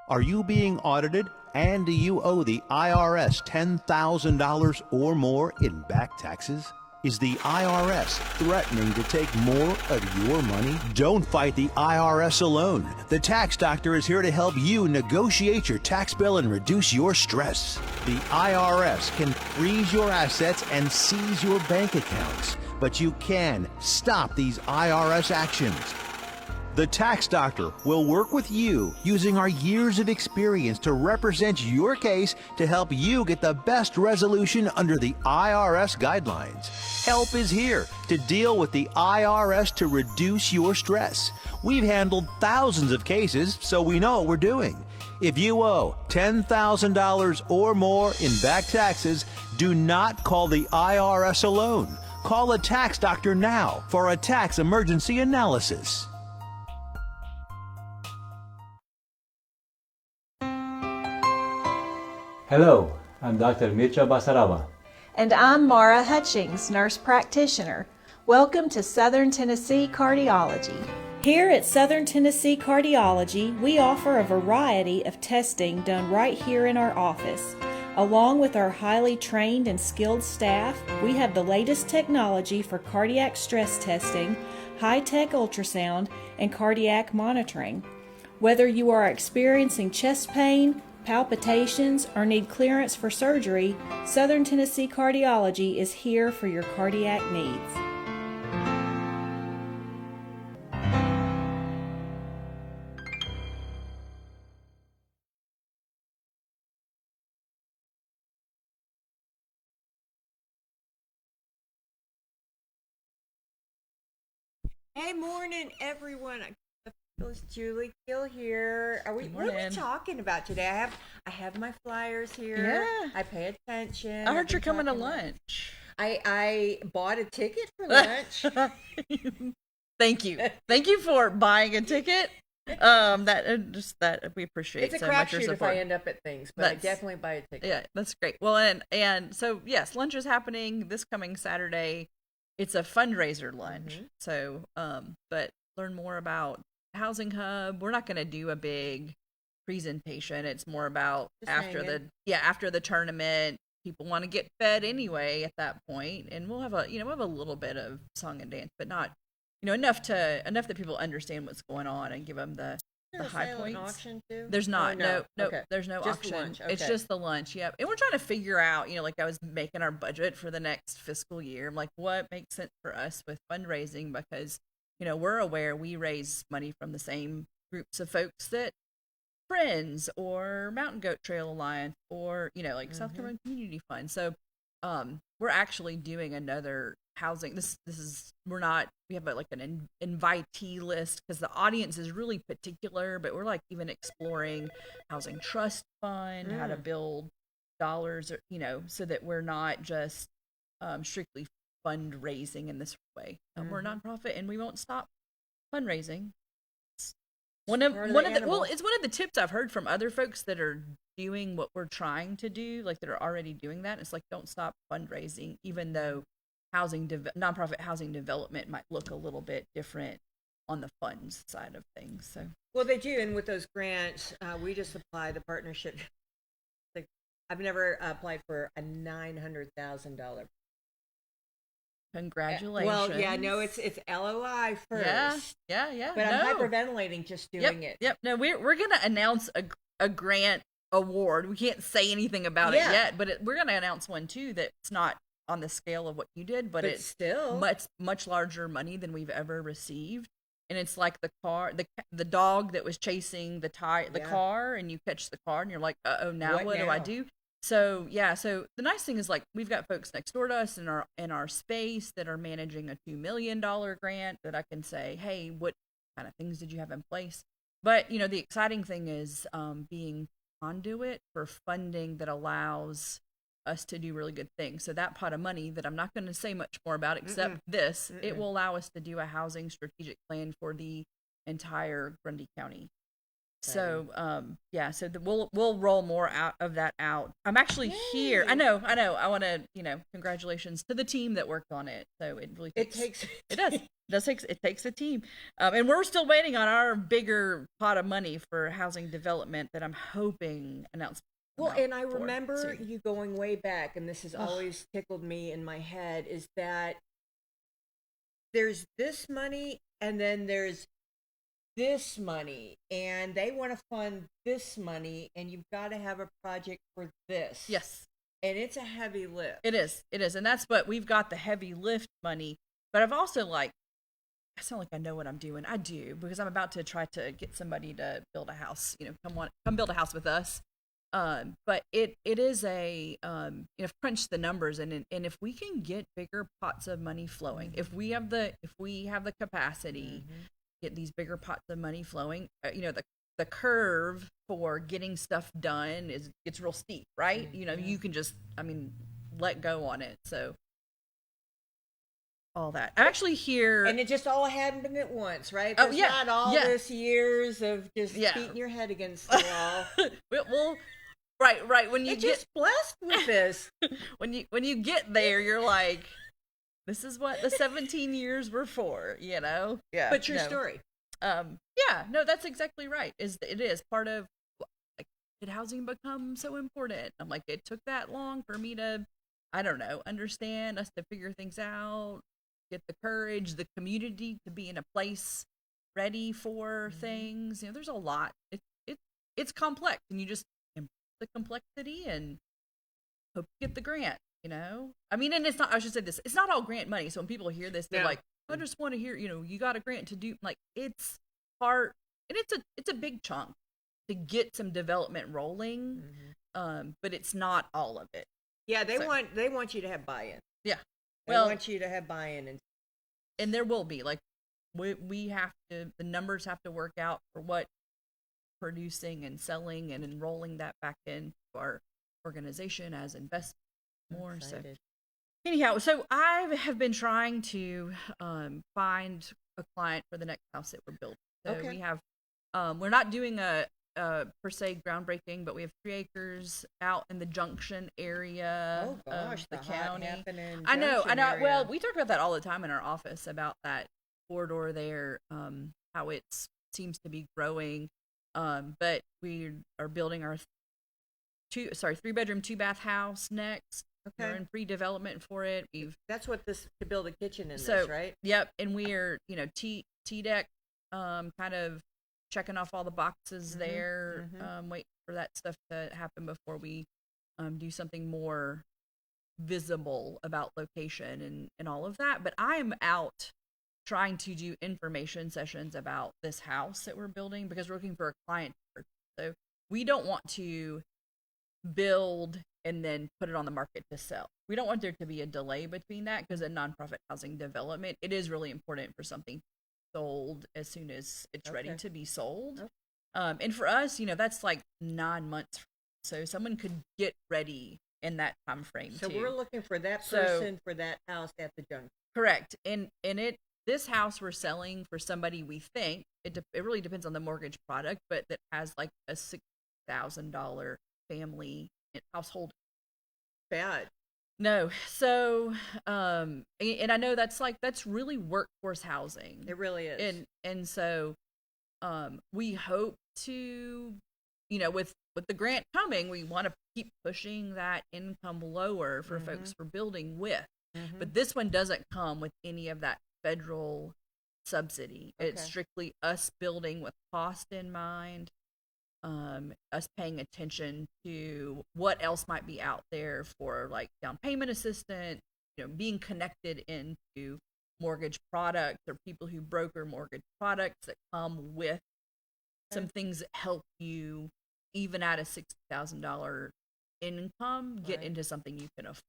Are you being audited and do you owe the IRS $10,000 or more in back taxes? Is the IRS threatening to take more of your money? Don't fight the IRS alone. The Tax Doctor is here to help you negotiate your tax bill and reduce your stress. The IRS can freeze your assets and seize your bank accounts, but you can stop these IRS actions. The Tax Doctor will work with you using our years of experience to represent your case to help you get the best resolution under the IRS guidelines. Help is here to deal with the IRS to reduce your stress. We've handled thousands of cases, so we know what we're doing. If you owe $10,000 or more in back taxes, do not call the IRS alone. Call a Tax Doctor now for a tax emergency analysis. Hello, I'm Dr. Mircea Basaraba. And I'm Mara Hutchings, nurse practitioner. Welcome to Southern Tennessee Cardiology. Here at Southern Tennessee Cardiology, we offer a variety of testing done right here in our office. Along with our highly trained and skilled staff, we have the latest technology for cardiac stress testing, high-tech ultrasound, and cardiac monitoring. Whether you are experiencing chest pain, palpitations, or need clearance for surgery, Southern Tennessee Cardiology is here for your cardiac needs. Hey, morning, everyone. It's Julie Keel here. What are we talking about today? I have my flyers here. Yeah. I pay attention. I heard you're coming to lunch. I bought a ticket for lunch. Thank you. Thank you for buying a ticket. That we appreciate It's a so much your crapshoot support. if I end up at things, but I definitely buy a ticket. Yeah, that's great. Well, and so yes, lunch is happening this coming Saturday. It's a fundraiser lunch. Mm-hmm. So, but learn more about Housing Hub. We're not going to do a big presentation. It's more about after the tournament. People want to get fed anyway at that point, and we'll have a little bit of song and dance, but not enough that people understand what's going on and give them the high points. Auction too? There's not. No, Okay. There's no Just auction. lunch. Okay. It's just the lunch. Yep. And we're trying to figure out, like I was making our budget for the next fiscal year. I'm like, what makes sense for us with fundraising? Because, we're aware we raise money from the same groups of folks that Friends or Mountain Goat Trail Alliance or, South Carolina Community Fund. So, we're actually doing another housing. We have an invitee list because the audience is really particular, but we're even exploring housing trust fund, how to build dollars, so that we're not just strictly fundraising in this way. We're a nonprofit and we won't stop fundraising. It's one of the tips I've heard from other folks that are doing what we're trying to do, that are already doing that. It's don't stop fundraising, even though nonprofit housing development might look a little bit different on the funds side of things. So, well, they do, and with those grants, we just applied the partnership. I've never applied for a $900,000. Congratulations. Well, yeah, no, it's LOI first. Yeah. But I'm hyperventilating just doing it. Yep. No, we're gonna announce a grant award. We can't say anything about it yet, but we're gonna announce one too that's not on the scale of what you did, but it's still much larger money than we've ever received. And it's like the dog that was chasing the car, and you catch the car, and you're like, now what do I do? So so the nice thing is we've got folks next door to us in our space that are managing a $2 million grant that I can say, hey, what kind of things did you have in place? But the exciting thing is being conduit for funding that allows us to do really good things. So that pot of money that I'm not going to say much more about except it will allow us to do a housing strategic plan for the entire Grundy County. So we'll roll more out of that out. I'm actually here. I know. I want to, congratulations to the team that worked on it. So it really takes it takes a team. And we're still waiting on our bigger pot of money for housing development that I'm hoping announced. Well, and I remember you going way back, and this has always tickled me in my head, is that there's this money and then there's this money, and they want to fund this money, and you've got to have a project for this. Yes. And it's a heavy lift. It is. And that's what we've got, the heavy lift money. But I've also I sound like I know what I'm doing. I do, because I'm about to try to get somebody to build a house, come build a house with us. But it is a, crunch the numbers, and if we can get bigger pots of money flowing, if we have the capacity, get these bigger pots of money flowing, the curve for getting stuff done gets real steep, right? You can just, let go on it. So all that. I'm actually here. And it just all happened at once, right? There's not all this years of just beating your head against the wall. Well, right. When you just blessed with this. when you get there, you're like, this is what the 17 years were for, Yeah. But your story. That's exactly right. It is part of, did housing become so important? I'm like, it took that long for me to, I don't know, understand, us to figure things out, get the courage, the community to be in a place ready for things. There's a lot. It's complex, and you just embrace the complexity and hope you get the grant. And it's not. I should say this. It's not all grant money. So when people hear this, they're like, I just want to hear. You got a grant to do. Like, it's part, and it's a big chunk to get some development rolling. But it's not all of it. Yeah, they want you to have buy-in. Yeah. They want you to have buy-in, and there will be, we have to, the numbers have to work out for what producing and selling and enrolling that back into our organization as investment more. So anyhow, so I have been trying to find a client for the next house that we're building. So we have, we're not doing a per se groundbreaking, but we have 3 acres out in the Junction area of the county. I know. Area. Well, we talk about that all the time in our office, about that corridor there, how it seems to be growing. But we are building our 3-bedroom, 2-bath house next. Okay. We're in pre-development for it. That's what this, to build a kitchen in this, right? Yep. And we are, T-deck, kind of checking off all the boxes there, waiting for that stuff to happen before we do something more visible about location and all of that. But I am out trying to do information sessions about this house that we're building, because we're looking for a client. So we don't want to build and then put it on the market to sell. We don't want there to be a delay between that, because in nonprofit housing development, it is really important for something sold as soon as it's ready to be sold. And for us, that's like 9 months. So someone could get ready in that time frame. So we're looking for that person for that house at the Junction. Correct. And this house we're selling for somebody, we think, it really depends on the mortgage product, but that has like a $6,000 family household. Bad. No. So, and I know that's really workforce housing. It really is. And so, we hope to, with the grant coming, we want to keep pushing that income lower for folks for building with. But this one doesn't come with any of that federal subsidy. It's strictly us building with cost in mind. Us paying attention to what else might be out there for like down payment assistance, being connected into mortgage products or people who broker mortgage products that come with some things that help you, even at a $60,000 income, get into something you can afford.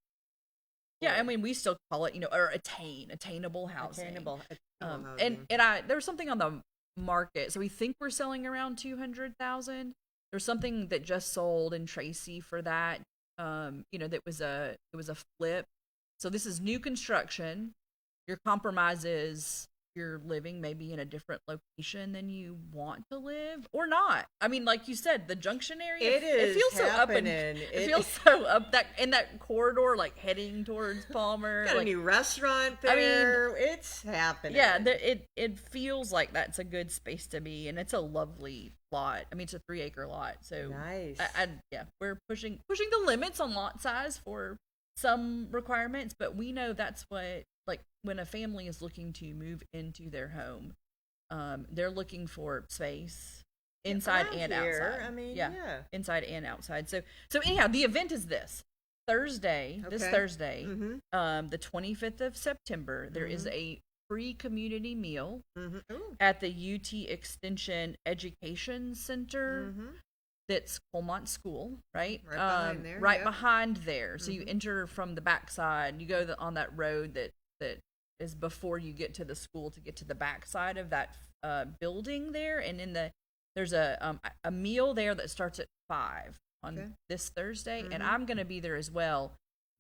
Yeah, we still call it, or attainable housing. Attainable housing. And there was something on the market, so we think we're selling around 200,000. There's something that just sold in Tracy for that. That was it was a flip. So this is new construction. Your compromise is you're living maybe in a different location than you want to live or not. I mean, like you said, the Junction area, it feels so up and it feels so up that in that corridor, like heading towards Palmer. Got like, a new restaurant there. it's happening. Yeah, it feels like that's a good space to be, and it's a lovely lot. I mean, it's a 3-acre lot, so nice. Yeah, we're pushing the limits on lot size for some requirements, but we know that's what, like, when a family is looking to move into their home, they're looking for space inside and outside. I mean, inside and outside. So anyhow, the event is this Thursday, the 25th of September. There is a free community meal at the UT Extension Education Center. That's Colmont School, right? Right behind there. Right behind there. So you enter from the backside. You go on that road that is before you get to the school to get to the backside of that building there. And there's a meal there that starts at 5 on this Thursday, and I'm going to be there as well,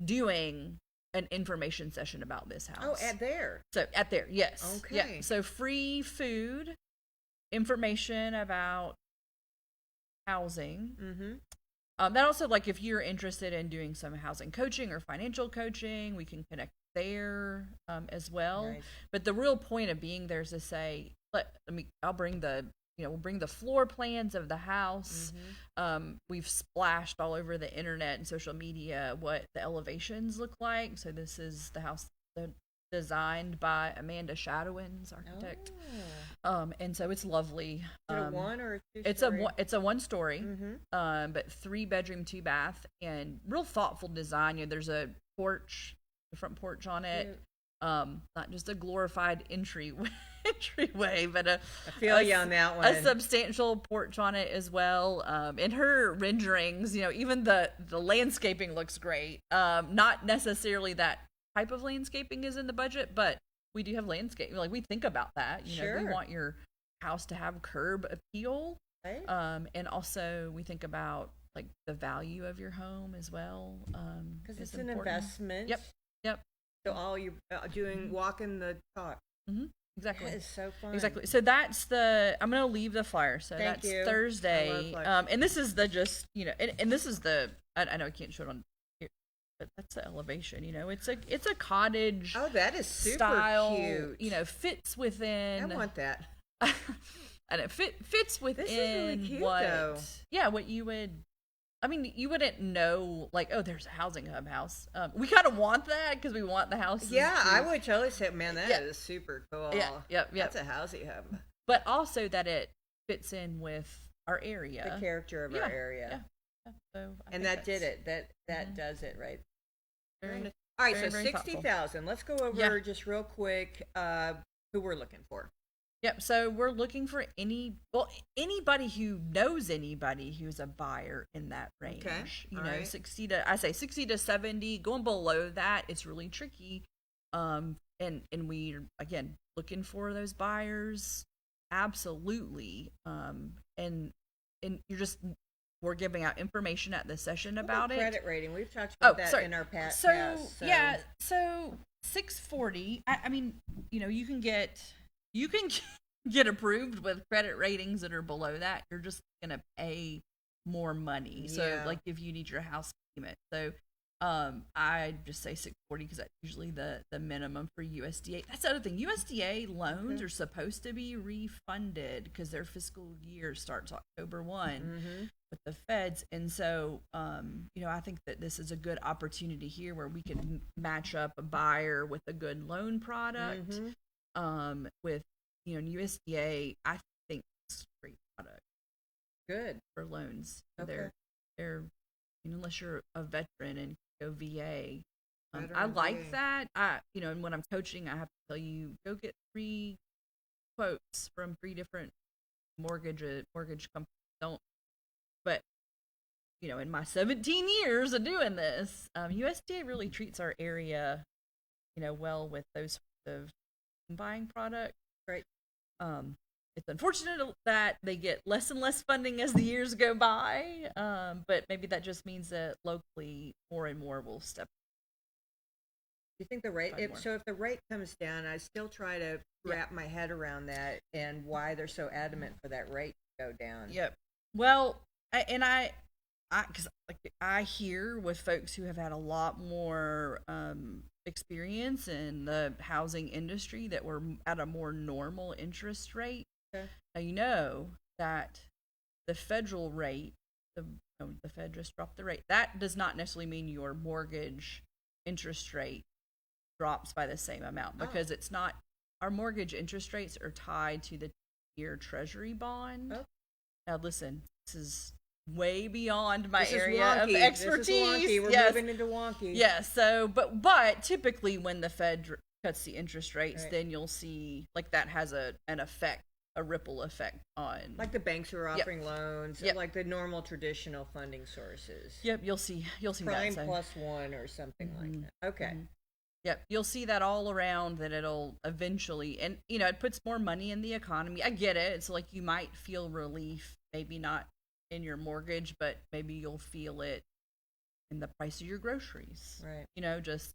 doing an information session about this house. Oh, at there. So at there, yes. Okay. Yeah. So free food, information about housing. That also, like, if you're interested in doing some housing coaching or financial coaching, we can connect there as well. Nice. But the real point of being there is to say, I'll bring we'll bring the floor plans of the house. We've splashed all over the internet and social media what the elevations look like. So this is the house designed by Amanda Shadowin's architect. And so it's lovely. Is it a 1 or a 2 It's story? It's a 1-story, but 3-bedroom, 2-bath, and real thoughtful design. There's a front porch on it. Not just a glorified entryway, but I feel you on that one. A substantial porch on it as well. In her renderings, even the landscaping looks great. Not necessarily that type of landscaping is in the budget, but we do have landscape. Like, we think about that. We want your house to have curb appeal, right? And also we think about, like, the value of your home as well. Because it's important. an investment. Yep. So all you're doing, walking the talk. Exactly. That is so fun. Exactly. So I'm going to leave the flyer. So Thank that's you. Thursday. I love flyers. And this is and this is I know I can't show it on here, but that's the elevation. It's a cottage. Oh, that is super style, cute. Fits within. I want that. And it fits within This is really cute, what, though. what you would. I mean, you wouldn't know, like, oh, there's a housing hub house. We kind of want that because we want the house. Yeah, I would totally say, man, that is super cool. Yep. That's a housing hub. But also that it fits in with our area. The character of our area. Yeah. So and that did it. That does it, right? Very, all right, very, so very 60,000. Let's go over just real quick who we're looking for. Yep. So we're looking for anybody who knows anybody who's a buyer in that range. Okay. 60 to 70. Going below that, it's really tricky. And we, again, looking for those buyers. Absolutely. And we're giving out information at the session about it. Credit rating. We've talked about that in our past. So 640. I mean, you can get approved with credit ratings that are below that. You're just gonna pay more money. So, like, if you need your house payment, so I just say 640 because that's usually the minimum for USDA. That's the other thing. USDA loans are supposed to be refunded because their fiscal year starts October 1 with the feds, and so I think that this is a good opportunity here where we can match up a buyer with a good loan product. With USDA, I think it's a great product. Good for loans. Okay. They're unless you're a veteran and go VA. I like that. And when I'm coaching, I have to tell you, go get 3 quotes from 3 different mortgage companies. But in my 17 years of doing this, USDA really treats our area, well with those sorts of buying product. Right. It's unfortunate that they get less and less funding as the years go by, but maybe that just means that locally more and more will step You think the rate? Find more. So if the rate comes down, I still try to wrap my head around that and why they're so adamant for that rate to go down. Yep. Well, because like I hear with folks who have had a lot more experience in the housing industry that we're at a more normal interest rate. Okay. Now you know that the federal rate, the Fed just dropped the rate. That does not necessarily mean your mortgage interest rate drops by the same amount, because it's not. Our mortgage interest rates are tied to the year Treasury bond. Oh. Now listen, this is way beyond my This is area wonky. of expertise. This is wonky. We're Yes. moving into wonky. Yeah, so but typically when the Fed cuts the interest rates, Right. then you'll see like that has an effect, a ripple effect on Like the banks who are Yep. offering loans, Yep. like the normal traditional funding sources. Yep, you'll see Prime that. So. plus one or something like that. Okay. Mhm. Yep, you'll see that all around, that it'll eventually, and it puts more money in the economy. I get it. It's like you might feel relief, maybe not in your mortgage, but maybe you'll feel it in the price of your groceries. Right. Just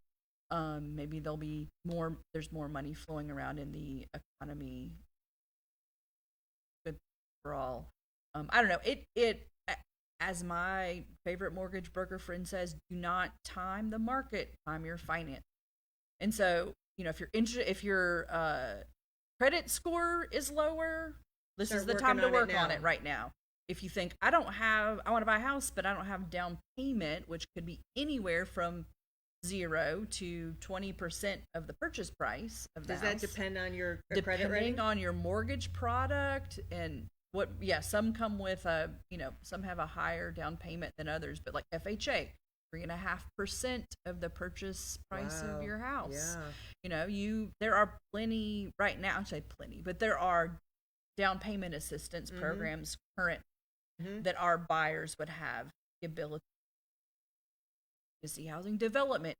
maybe there's more money flowing around in the economy. Good for all. I don't know. It as my favorite mortgage broker friend says, do not time the market, time your finance. And so, if your credit score is lower, this Start is the working time to on it work now. on it right now. If you think I want to buy a house, but I don't have down payment, which could be anywhere from 0 to 20% of the purchase price of the Does house. that depend on your credit Depending rating? on your mortgage product and some come with some have a higher down payment than others, but like FHA, 3.5% of the purchase price Wow. of your house. Yeah. There are plenty right now. I say plenty, but there are down payment assistance Mhm. programs current Mhm. that our buyers would have the ability to see housing development.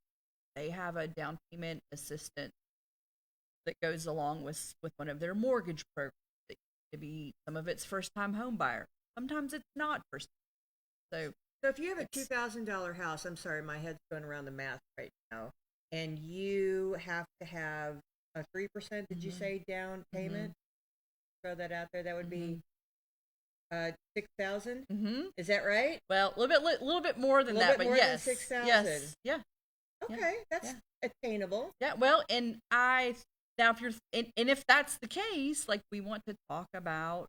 They have a down payment assistance that goes along with one of their mortgage programs. It could be some of it's first time home buyer. Sometimes it's not first. So So if you have a $2,000 house, I'm sorry, my head's going around the math right now, and you have to have a 3%, did you say, down payment? Throw that out there. That would be 6,000. Is that right? well, a little bit more than A little that, bit but more than yes, 6,000. yes, yeah. Okay, that's attainable. Yeah, well, and now if you're and if that's the case, like we want to talk about,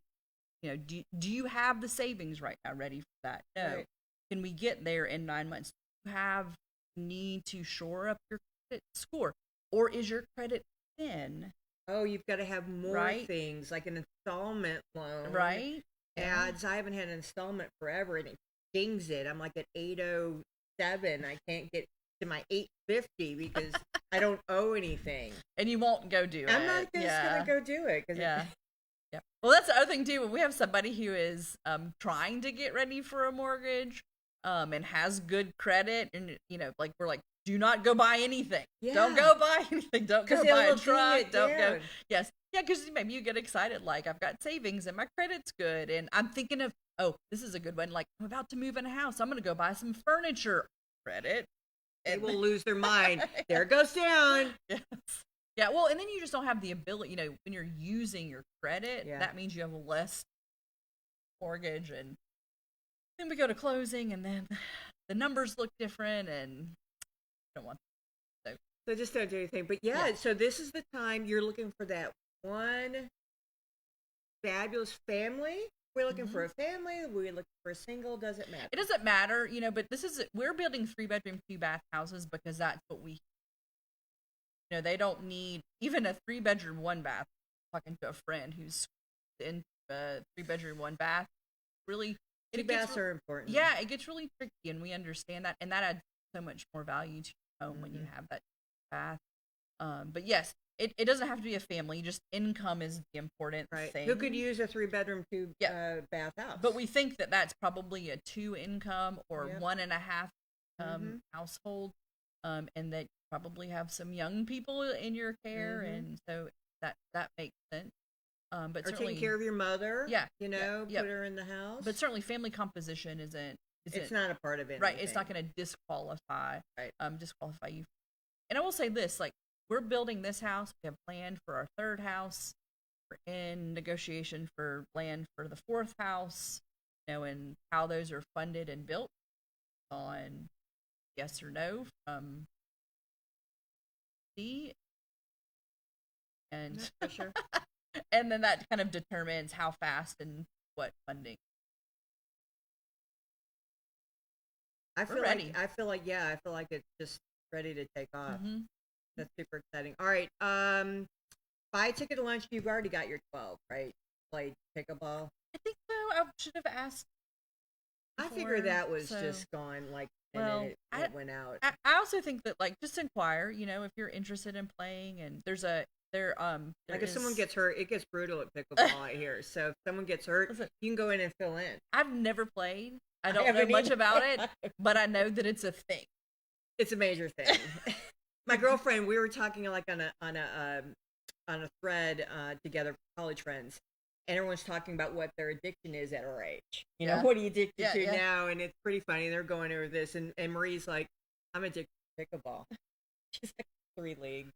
do you have the savings right now ready for that? No. Right. Can we get there in 9 months? Do you need to shore up your credit score, or is your credit thin? Oh, you've got to have more Right. things like an installment loan. Right? Ads. I haven't had an installment forever, and it dings it. I'm like at 807. I can't get to my 850 because I don't owe anything. And you won't go do it. I'm not just gonna go do it. Yeah. Yeah. Well, that's the other thing too. When we have somebody who is trying to get ready for a mortgage, and has good credit, and like we're like, do not go buy anything. Yeah. Don't go buy anything. Don't go 'Cause buy it'll a ding truck. it Don't go. down. Yes. Yeah, because maybe you get excited, like I've got savings and my credit's good, and I'm thinking of, oh, this is a good one. Like I'm about to move in a house. I'm gonna go buy some furniture. Credit. They And- will lose their mind. There it goes down. Yes. Yeah, well, and then you just don't have the ability, when you're using your credit, Yeah. that means you have less mortgage, and then we go to closing, and then the numbers look different, and you don't want that. So just don't do anything. But yeah, so this is the time you're looking for that one fabulous family. We're looking for a family. We're looking for a single. Doesn't matter. It doesn't matter, but we're building 3-bedroom, 2-bath houses because that's what they don't need even a 3-bedroom, 1-bath. Talking to a friend who's in a 3-bedroom, 1-bath. Really, Two baths are important. Yeah, it gets really tricky, and we understand that, and that adds so much more value to your home when you have that bath. But yes, it doesn't have to be a family. Just income is the important thing. Who could use a 3-bedroom, 2-bath house? But we think that that's probably a 2-income or 1.5 household, and that you probably have some young people in your care, and so that makes sense. But or certainly taking care of your mother. Yeah, put her in the house. But certainly, family composition isn't. It's not a part of it. Right. It's not going to disqualify. Right. Disqualify you And I will say this, like, we're building this house. We have planned for our third house. We're in negotiation for land for the fourth house, and how those are funded and built on yes or no from C. And for sure. and then that kind of determines how fast and what funding. I We're feel ready. I feel like it's just ready to take off. Mm-hmm. That's super exciting. All right. Buy a ticket to lunch. You've already got your 12, right? Played pickleball. I think so. I should have asked. I figured that was just gone like, and well, then it went out. I also think that, like, just inquire, if you're interested in playing, and there Like if is, someone gets hurt, it gets brutal at pickleball out here. So if someone gets hurt, Listen, you can go in and fill in. I've never played. I don't know haven't much either. about it, but I know that it's a thing. It's a major thing. My girlfriend, we were talking like on a thread together, college friends, and everyone's talking about what their addiction is at our age. What are you addicted to now? And it's pretty funny. They're going over this, and Marie's like, "I'm addicted to pickleball." She's like 3 leagues.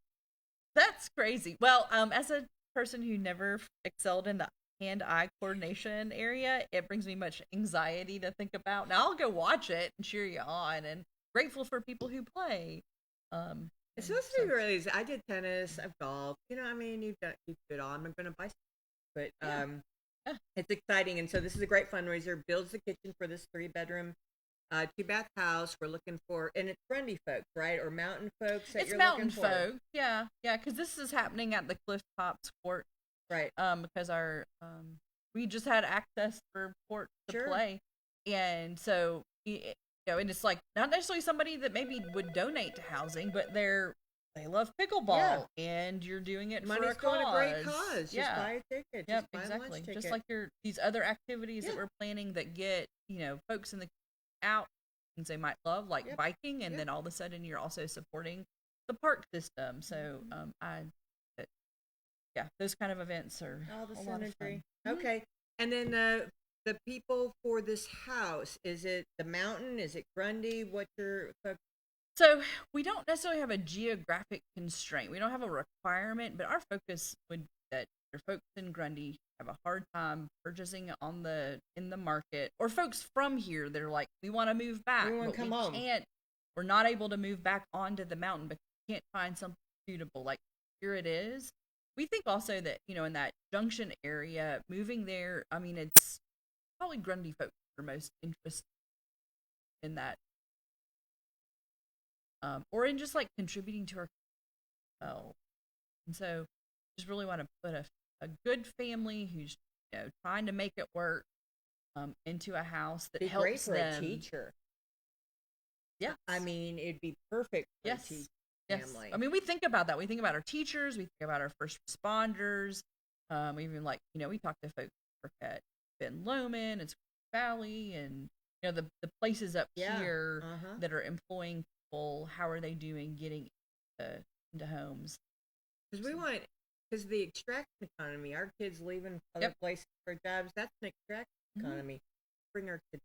That's crazy. Well, as a person who never excelled in the hand-eye coordination area, it brings me much anxiety to think about. Now I'll go watch it and cheer you on, and grateful for people who play. It's supposed to be really easy. I did tennis, I've golfed. I mean, you do it all. I'm not going to buy, but it's exciting. And so this is a great fundraiser. Builds the kitchen for this 3-bedroom, 2-bath house. We're looking for, and it's Grundy folks, right, or mountain folks that It's you're mountain looking for. folk, yeah, because this is happening at the Cliff Tops Court, right? Because our we just had access for court to play, and so and it's like not necessarily somebody that maybe would donate to housing, but they love pickleball, and you're doing it Money's for a going cause. to great cause. Just buy a ticket. Yep, just buy exactly. a lunch ticket. Just like these other activities that we're planning that get folks in the out things they might love, like biking, and then all of a sudden you're also supporting the park system. So those kind of events are all the a lot of fun. Okay, and then the people for this house, is it the mountain? Is it Grundy? What's your So we don't necessarily have a geographic constraint. We don't have a requirement, but our focus would be that your folks in Grundy have a hard time purchasing in the market, or folks from here that are like, we want to move back, we want to come home. We're not able to move back onto the mountain because we can't find something suitable. Like, here it is. We think also that, in that Junction area, moving there, I mean, it's probably Grundy folks are most interested in that. Or in just like contributing to our and so just really want to put a good family who's trying to make it work into a house that helps great for them. A teacher. Yeah, I mean, it'd be perfect for a teacher family. I mean, we think about that. We think about our teachers. We think about our first responders. Even like we talk to folks at Ben Lomond and Squaw Valley, and the places up here that are employing. How are they doing getting into homes? Because the extraction economy, our kids leaving other places for jobs, that's an extraction economy. Bring our kids.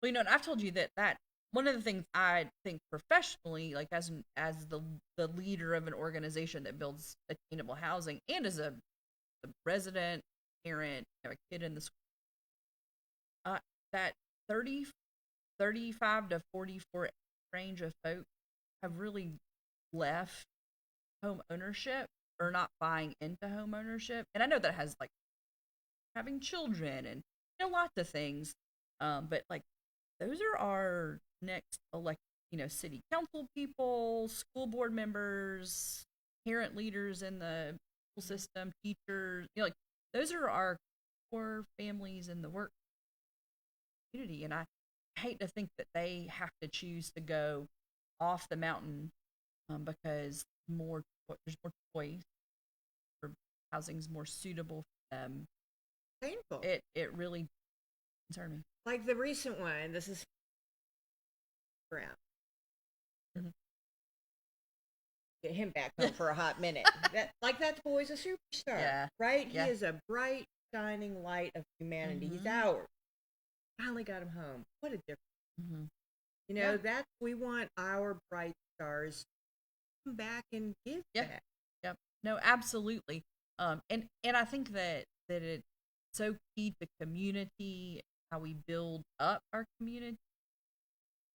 Well, and I've told you that one of the things I think professionally, like as the leader of an organization that builds attainable housing, and as a resident, parent, a kid in the school, that 35 to 44 range of folks have really left home ownership or not buying into home ownership. And I know that has like having children and lots of things. But like those are our next city council people, school board members, parent leaders in the school system, teachers, like those are our core families in the work community. And I hate to think that they have to choose to go off the mountain because there's more choice, or housing's more suitable for them. Painful. It really concerned me. Like the recent one, this is Brown. Get him back home for a hot minute. That boy's a superstar, right? Yeah. He is a bright, shining light of humanity. He's ours. Finally got him home. What a difference. We want our bright stars come back and give Yeah. that. Yep. No, absolutely. And I think that it's so key to community, how we build up our community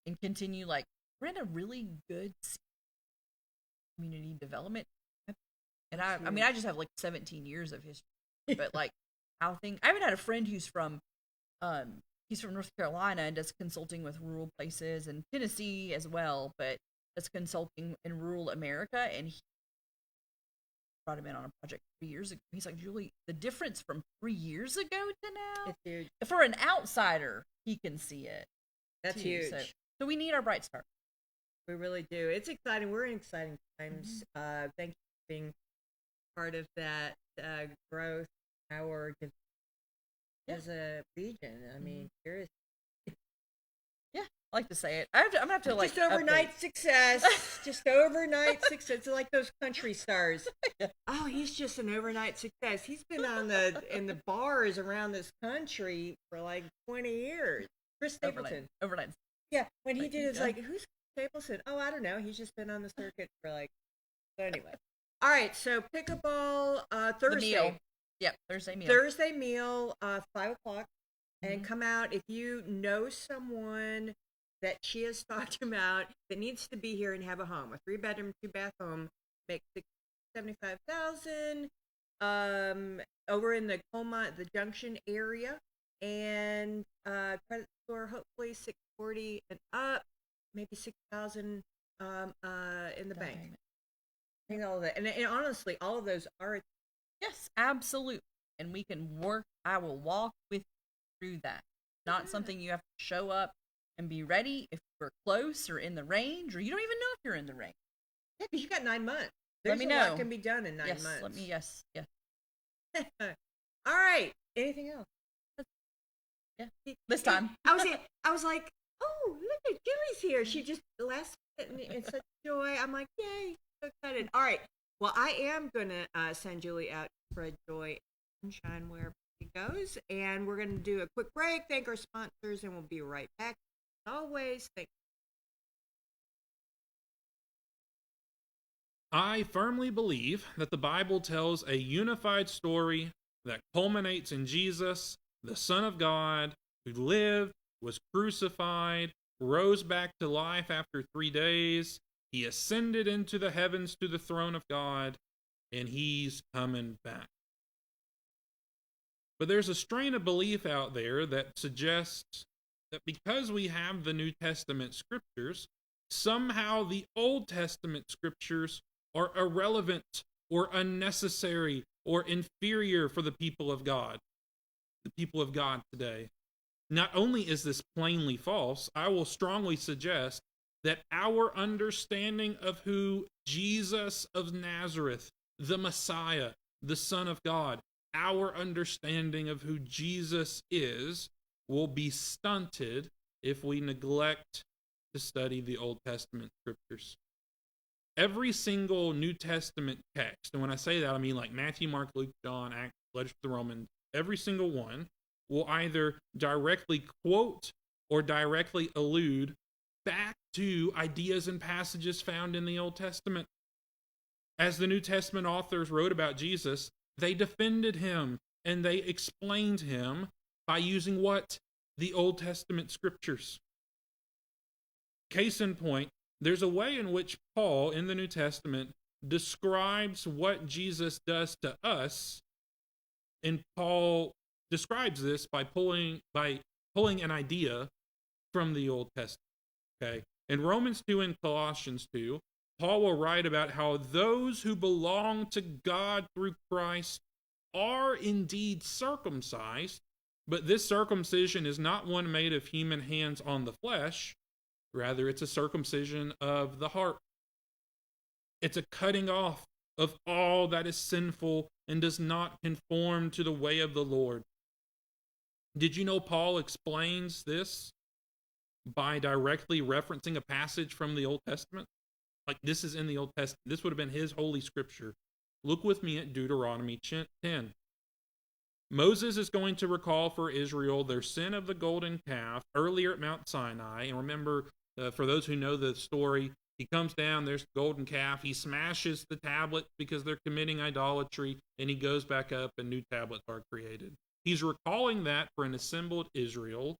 and continue. Like, we're in a really good community development. And I mean, I just have like 17 years of history, but like how things, I even had a friend he's from North Carolina and does consulting with rural places and Tennessee as well, but does consulting in rural America. And he brought him in on a project 3 years ago. He's like, Julie, the difference from 3 years ago to now, It's huge. for an outsider, he can see it. That's too. huge. So we need our bright star. We really do. It's exciting. We're in exciting times. Thank you for being part of that growth, our as a region. I mean, seriously. Yeah, I like to say it. I'm gonna have to like just overnight update. success. Just overnight success. It's like those country stars. Yeah. Oh, he's just an overnight success. He's been in the bars around this country for like 20 years. Chris Stapleton. Overnight. Yeah, when he Like, did, it's yeah. like, who's Stapleton? Oh, I don't know. He's just been on the circuit for like. So anyway, all right. So pickleball Thursday. The meal. Yep, Thursday meal. Thursday meal, 5:00, and Mhm. come out if you know someone that she has talked about that needs to be here and have a home, a 3-bedroom, 2-bath home, make $75,000, over in the Colma, the Junction area, and credit score hopefully 640 and up, maybe 6,000 in the Down bank. payment. I think all of that, and honestly, all of those are. Yes, absolutely. And we can work. I will walk with you through that. Not something you have to show up and be ready if we're close or in the range, or you don't even know if you're in the range. Yeah, because you got 9 months. Let There's me a know. lot can be done in 9 Yes, months. yes. All right. Anything else? Yeah. This time. I was like, oh, look at Julie's here. She just last minute and such joy. I'm like, yay, so excited. All right. Well, I am gonna send Julie out to spread joy and sunshine wherever she goes, and we're gonna do a quick break. Thank our sponsors, and we'll be right back. As always, thank. I firmly believe that the Bible tells a unified story that culminates in Jesus, the Son of God, who lived, was crucified, rose back to life after 3 days. He ascended into the heavens to the throne of God, and he's coming back. But there's a strain of belief out there that suggests that because we have the New Testament scriptures, somehow the Old Testament scriptures are irrelevant or unnecessary or inferior for the people of God today. Not only is this plainly false, I will strongly suggest that our understanding of who Jesus of Nazareth, the Messiah, the Son of God, our understanding of who Jesus is will be stunted if we neglect to study the Old Testament scriptures. Every single New Testament text, and when I say that, I mean like Matthew, Mark, Luke, John, Acts, Letters to the Romans, every single one will either directly quote or directly allude back to ideas and passages found in the Old Testament. As the New Testament authors wrote about Jesus, they defended him and they explained him by using what? The Old Testament scriptures. Case in point, there's a way in which Paul in the New Testament describes what Jesus does to us, and Paul describes this by pulling an idea from the Old Testament. Okay, in Romans 2 and Colossians 2, Paul will write about how those who belong to God through Christ are indeed circumcised, but this circumcision is not one made of human hands on the flesh. Rather, it's a circumcision of the heart. It's a cutting off of all that is sinful and does not conform to the way of the Lord. Did you know Paul explains this by directly referencing a passage from the Old Testament? Like, this is in the Old Testament. This would have been his holy scripture. Look with me at Deuteronomy 10. Moses is going to recall for Israel their sin of the golden calf earlier at Mount Sinai. And remember, for those who know the story, He comes down, there's the golden calf. He smashes the tablet because they're committing idolatry, and he goes back up, and new tablets are created. He's recalling that for an assembled Israel.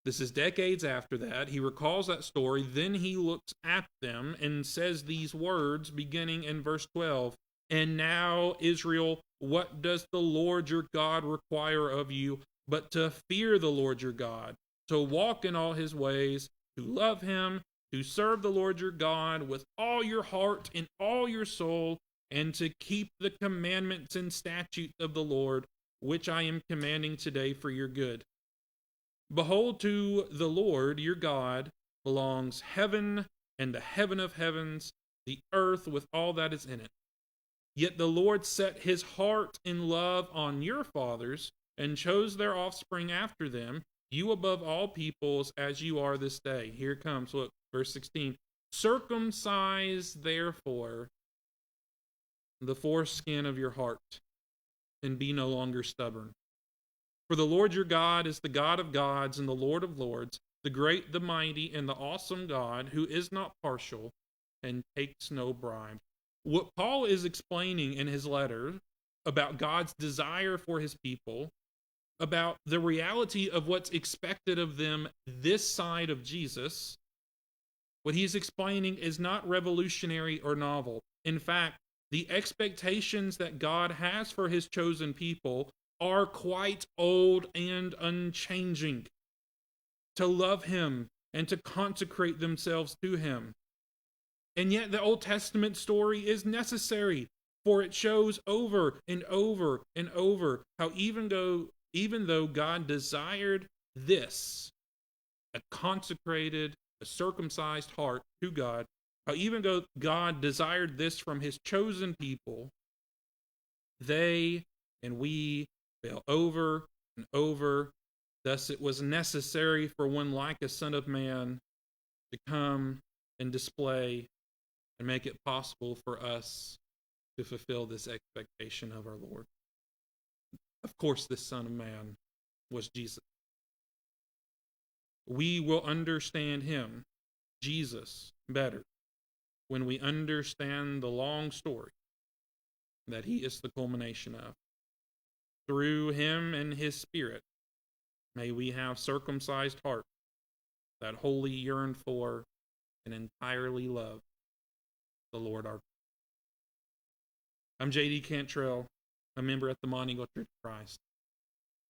This is decades after that. He recalls that story. Then he looks at them and says these words beginning in verse 12. And now, Israel, what does the Lord your God require of you but to fear the Lord your God, to walk in all his ways, to love him, to serve the Lord your God with all your heart and all your soul, and to keep the commandments and statutes of the Lord, which I am commanding today for your good. Behold, to the Lord your God belongs heaven and the heaven of heavens, the earth with all that is in it. Yet the Lord set his heart in love on your fathers and chose their offspring after them, you above all peoples as you are this day. Here it comes, look, verse 16. Circumcise therefore the foreskin of your heart, and be no longer stubborn. For the Lord your God is the God of gods and the Lord of lords, the great, the mighty, and the awesome God, who is not partial and takes no bribe. What Paul is explaining in his letter about God's desire for his people, about the reality of what's expected of them this side of Jesus, what he's explaining is not revolutionary or novel. In fact, the expectations that God has for his chosen people are quite old and unchanging. To love him and to consecrate themselves to him. And yet the Old Testament story is necessary, for it shows over and over and over how even though God desired this, a consecrated, a circumcised heart to God, how even though God desired this from his chosen people, they and we fail over and over. Thus it was necessary for one like a Son of Man to come and display and make it possible for us to fulfill this expectation of our Lord. Of course, this Son of Man was Jesus. We will understand him, Jesus, better when we understand the long story that he is the culmination of. Through him and his Spirit, may we have circumcised hearts that wholly yearn for and entirely love the Lord our God. I'm J.D. Cantrell, a member at the Monteagle Church of Christ.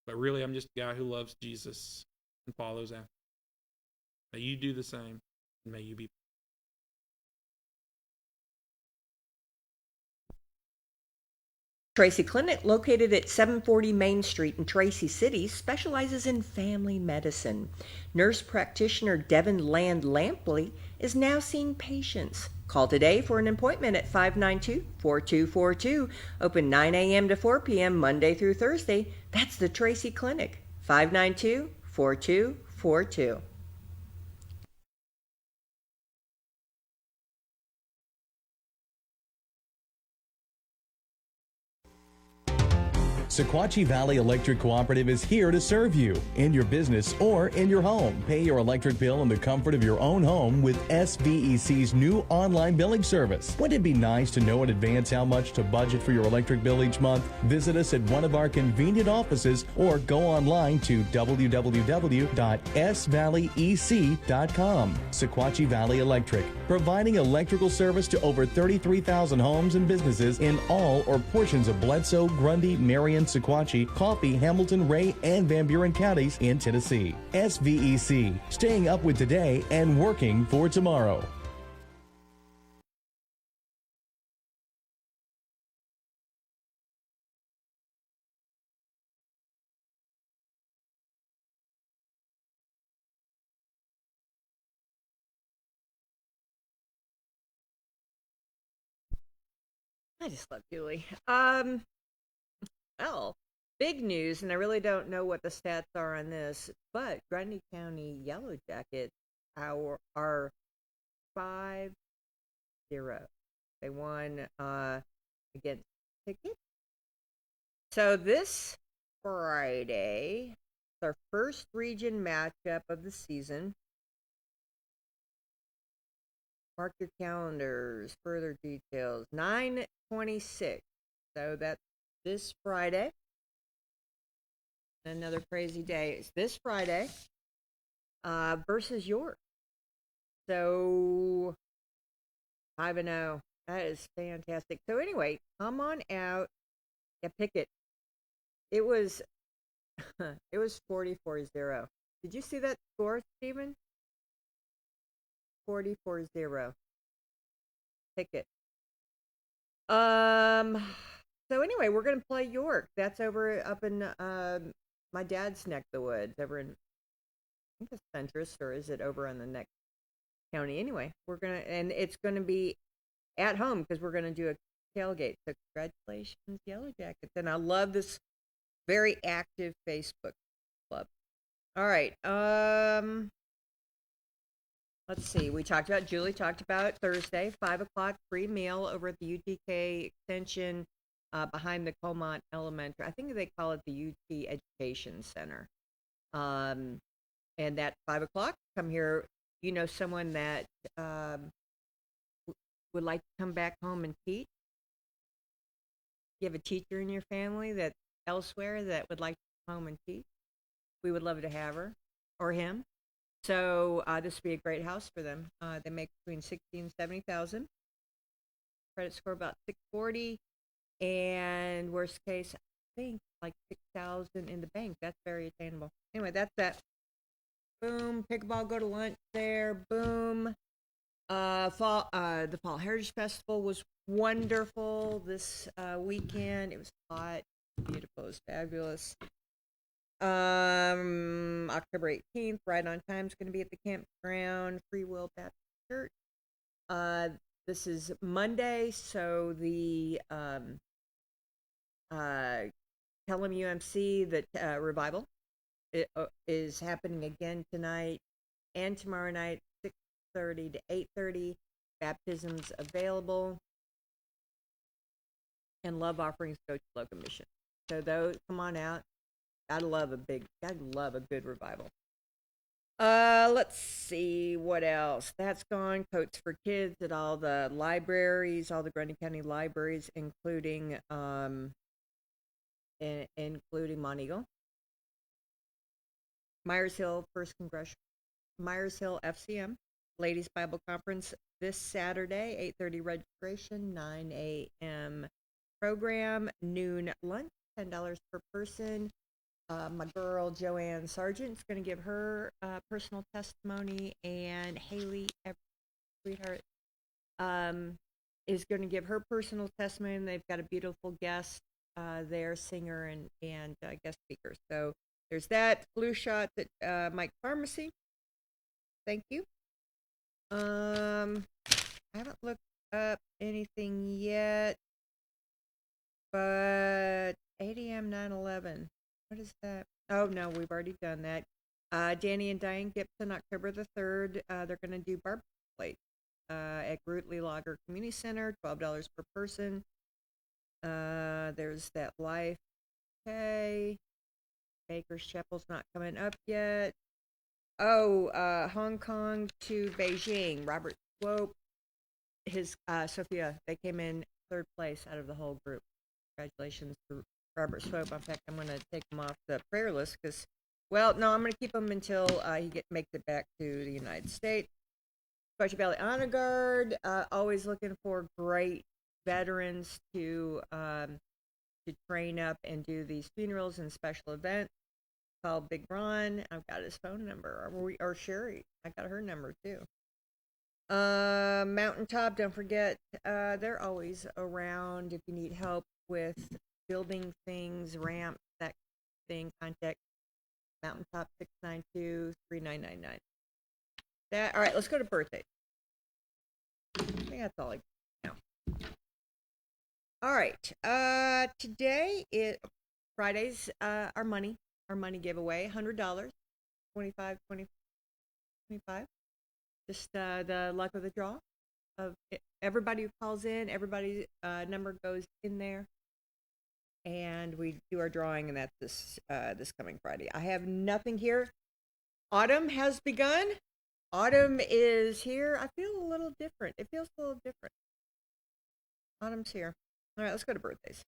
But really, I'm just a guy who loves Jesus and follows after. May you do the same, and may you be. Tracy Clinic, located at 740 Main Street in Tracy City, specializes in family medicine. Nurse practitioner Devin Land Lampley is now seeing patients. Call today for an appointment at 592-4242. Open 9 a.m. to 4 p.m. Monday through Thursday. That's the Tracy Clinic. 592-4242. Sequatchie Valley Electric Cooperative is here to serve you in your business or in your home. Pay your electric bill in the comfort of your own home with SVEC's new online billing service. Wouldn't it be nice to know in advance how much to budget for your electric bill each month? Visit us at one of our convenient offices or go online to www.svalleyec.com. Sequatchie Valley Electric, providing electrical service to over 33,000 homes and businesses in all or portions of Bledsoe, Grundy, Marion, Sequatchie, Coffee, Hamilton, Ray, and Van Buren counties in Tennessee. SVEC, staying up with today and working for tomorrow. I just love Julie. Well, big news, and I really don't know what the stats are on this, but Grundy County Yellow Jackets are 5-0. They won against Ticket. So this Friday, our first region matchup of the season. Mark your calendars. Further details. 9/26. So that's this Friday. Another crazy day. It's this Friday. Versus York. So 5-0. That is fantastic. So anyway, come on out. Yeah, pick it. It was it was 44-0. Did you see that score, Stephen? 44-0. Pick it. So anyway, we're gonna play York. That's up in my dad's neck of the woods, over in, I think it's Centrist, or is it over in the next county? Anyway, and it's gonna be at home because we're gonna do a tailgate. So congratulations, Yellow Jackets! And I love this very active Facebook club. All right. Let's see. Julie talked about Thursday, 5 o'clock, free meal over at the UTK Extension behind the Colmont Elementary. I think they call it the UT Education Center. And at 5 o'clock, come here. You know someone that would like to come back home and teach? You have a teacher in your family that elsewhere that would like to come home and teach? We would love to have her or him. So this would be a great house for them. They make between 60 and 70,000. Credit score about 640, and worst case, I think like 6,000 in the bank. That's very attainable. Anyway, that's that. Boom. Pickleball. Go to lunch there. Boom. The Fall Heritage Festival was wonderful this weekend. It was hot, beautiful, it was fabulous. October 18th, right on time, is going to be at the campground, Free Will Baptist Church. This is Monday, so the Pelham UMC, the revival, is happening again tonight and tomorrow night, 6:30 to 8:30. Baptisms available, and love offerings go to local mission. So those, come on out. Gotta love a good revival. Let's see what else. That's gone. Coats for kids at all the libraries, all the Grundy County libraries, including Monteagle. Myers Hill FCM Ladies Bible Conference this Saturday, 8:30 registration, 9 a.m. program, noon lunch, $10 per person. My girl Joanne Sargent is going to give her personal testimony, and Haley, sweetheart, is going to give her personal testimony. And they've got a beautiful guest there, singer and guest speaker. So there's that. Flu shot at Mike Pharmacy. Thank you. I haven't looked up anything yet, but 8 a.m. 9/11. What is that? Oh, no, we've already done that. Danny and Diane Gibson, October the 3rd. They're going to do barbecue plate at Grootley Lager Community Center, $12 per person. There's that Life. Okay. Baker's Chapel's not coming up yet. Oh, Hong Kong to Beijing. Robert Swope, Sophia, they came in third place out of the whole group. Congratulations to Robert Swope. In fact, I'm going to take him off the prayer list because, well, no, I'm going to keep him until he makes it back to the United States. Squatchy Valley Honor Guard, always looking for great veterans to train up and do these funerals and special events. Call Big Ron. I've got his phone number, or Sherry. I got her number too. Mountaintop, don't forget, they're always around if you need help with building things, ramps, that thing. Contact Mountaintop 692-3999. All right, let's go to birthday. I think that's all I know. All right, today is Friday's our money giveaway, $100, 25. Just the luck of the draw of everybody who calls in. Everybody's number goes in there, and we do our drawing, and that's this coming Friday. I have nothing here. Autumn has begun. Autumn is here. I feel a little different. It feels a little different. Autumn's here. All right, let's go to birthdays.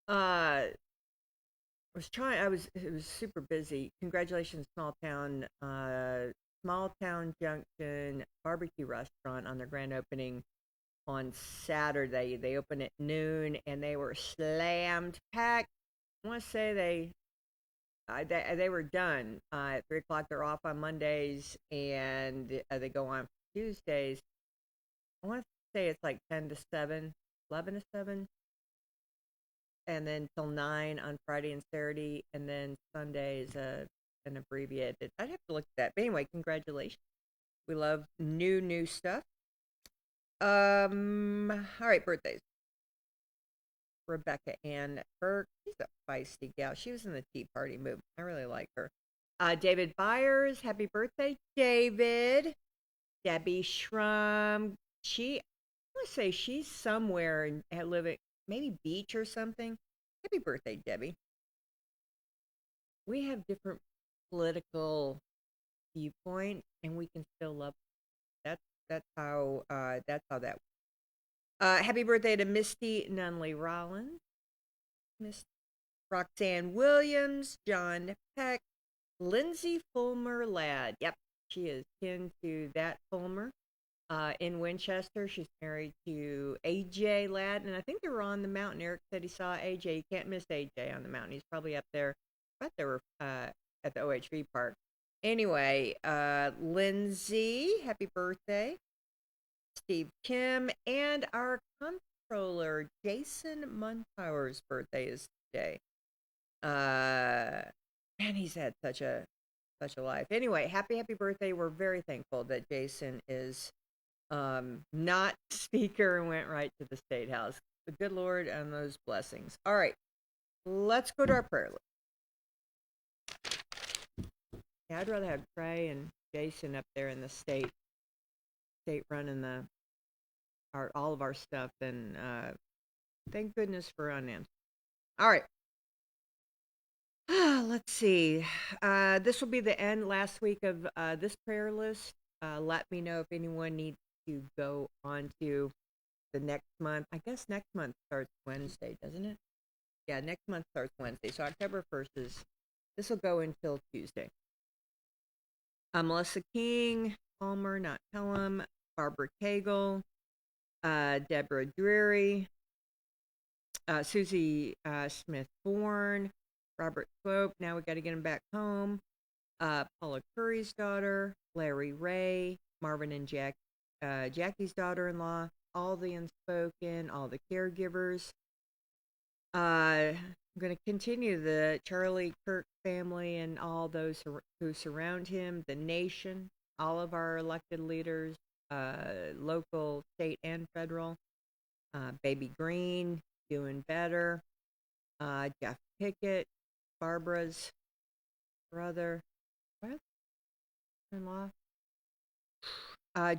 It was super busy. Congratulations, Small Town Junction barbecue restaurant on their grand opening on Saturday. They opened at noon and they were slammed packed. I want to say they were done at 3 o'clock. They're off on Mondays and they go on Tuesdays. I want to say it's like 10 to 7, 11 to 7, and then till 9 on Friday and Saturday, and then Sunday is an abbreviated. I'd have to look at that. But anyway, congratulations. We love new stuff. All right, birthdays. Rebecca Ann Burke. She's a feisty gal. She was in the Tea Party movement. I really like her. David Byers. Happy birthday, David. Debbie Schrum. I want to say she's somewhere living, maybe beach or something. Happy birthday, Debbie. We have different political viewpoints, and we can still love. That's how that works. Happy birthday to Misty Nunley Rollins, Miss Roxanne Williams, John Peck, Lindsay Fulmer Ladd. Yep, she is kin to that Fulmer. In Winchester, she's married to AJ Ladd, and I think they were on the mountain. Eric said he saw AJ. You can't miss AJ on the mountain. He's probably up there. I bet they were at the OHV park. Anyway, Lindsay, happy birthday. Steve Kim, and our comptroller, Jason Muntower's birthday is today. Man, he's had such a life. Anyway, happy birthday. We're very thankful that Jason is not speaker and went right to the State House. The good Lord and those blessings. All right, let's go to our prayer list. Yeah, I'd rather have Trey and Jason up there in the state running all of our stuff than thank goodness for unanswered. All right. Let's see. This will be the last week of this prayer list. Let me know if anyone needs to go on to the next month. I guess next month starts Wednesday, doesn't it? Yeah, next month starts Wednesday. So October 1st this will go until Tuesday. Melissa King, Palmer, not Pelham, Barbara Cagle, Deborah Dreary, Susie Smith-Bourne, Robert Swope. Now we got to get him back home. Paula Curry's daughter, Larry Ray, Marvin and Jackie's daughter-in-law, all the unspoken, all the caregivers. I'm going to continue the Charlie Kirk family and all those who surround him, the nation, all of our elected leaders, local, state, and federal. Baby Green, doing better. Jeff Pickett, Barbara's brother, in-law.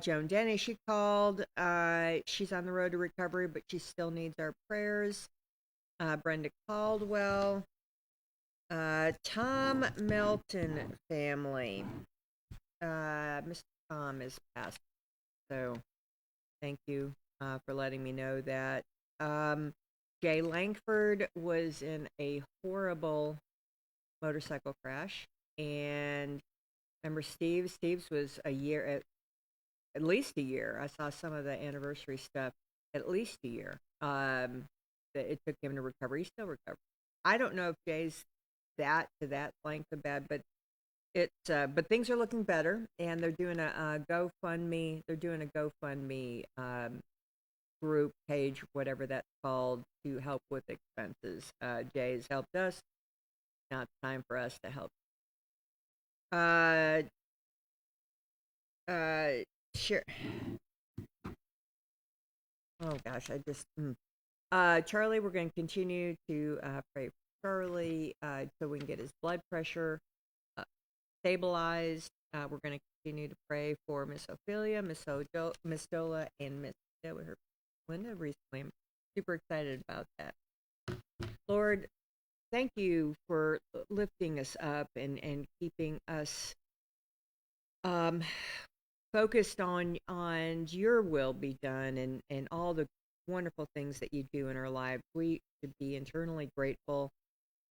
Joan Denny, she called. She's on the road to recovery, but she still needs our prayers. Brenda Caldwell. Tom Melton family. Mr. Tom is passed. So thank you for letting me know that. Jay Langford was in a horrible motorcycle crash. And remember Steve's was a year, at least a year. I saw some of the anniversary stuff, at least a year. It took him to recover. He's still recovering. I don't know if Jay's that length of bad, but but things are looking better, and they're doing a GoFundMe. They're doing a GoFundMe group page, whatever that's called, to help with expenses. Jay's helped us. Now it's time for us to help. Sure. Oh gosh, Charlie, we're going to continue to pray for Charlie so we can get his blood pressure stabilized. We're going to continue to pray for Miss Ophelia, Miss Dola, and Miss Linda recently. I'm super excited about that. Lord, thank you for lifting us up and keeping us um, focused on your will be done and all the wonderful things that you do in our lives. We should be internally grateful,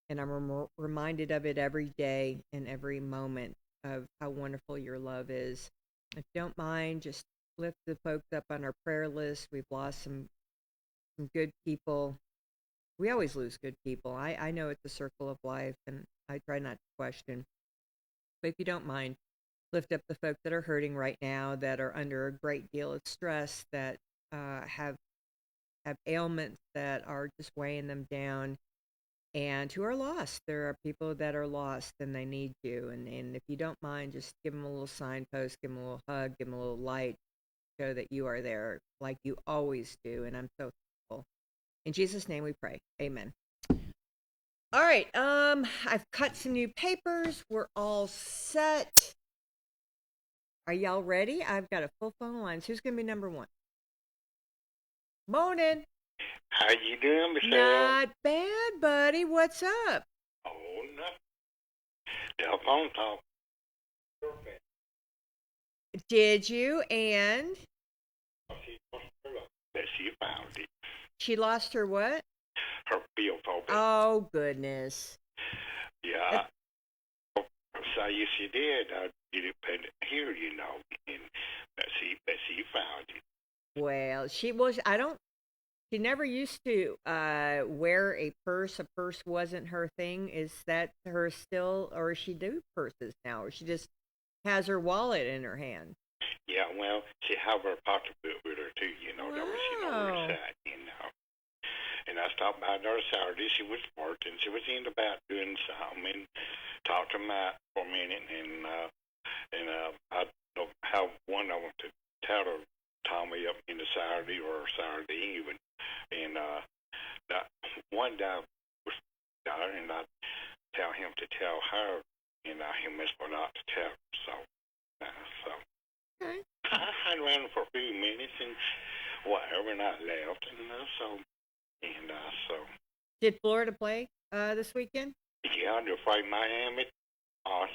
and I'm reminded of it every day and every moment of how wonderful your love is. If you don't mind, just lift the folks up on our prayer list. We've lost some good people. We always lose good people. I know it's a circle of life, and I try not to question. But if you don't mind, lift up the folks that are hurting right now, that are under a great deal of stress, that have ailments that are just weighing them down, and who are lost. There are people that are lost and they need you. And if you don't mind, just give them a little signpost, give them a little hug, give them a little light, show that you are there like you always do. And I'm so thankful. In Jesus' name we pray. Amen. All right. I've cut some new papers. We're all set. Are y'all ready? I've got a full phone lines. Who's going to be number one? Morning. How you doing, Michelle? Not bad, buddy. What's up? Oh, no. Telephone talk. Did you? And That she found it. she lost her what? Her billfold. Oh, goodness. Yeah. So yes, she did. I didn't put it here, you know, and but she found it. Well, she never used to wear a purse. A purse wasn't her thing. Is that her still, or does she do purses now? Or she just has her wallet in her hand? Yeah, well, she have her pocketbook with her too, you know. That was, you know, where it's at, you know. And I stopped by her Saturday. She was working. She was in about doing something, and talked to Matt for a minute, and I don't have one I want to tell her Tommy up in the Saturday or Saturday evening, and that one day was there, and I tell him to tell her, and him is for not to tell her. So Okay. I hung around for a few minutes and whatever, and I left, and so. Did Florida play this weekend? Yeah, they're fighting Miami, us,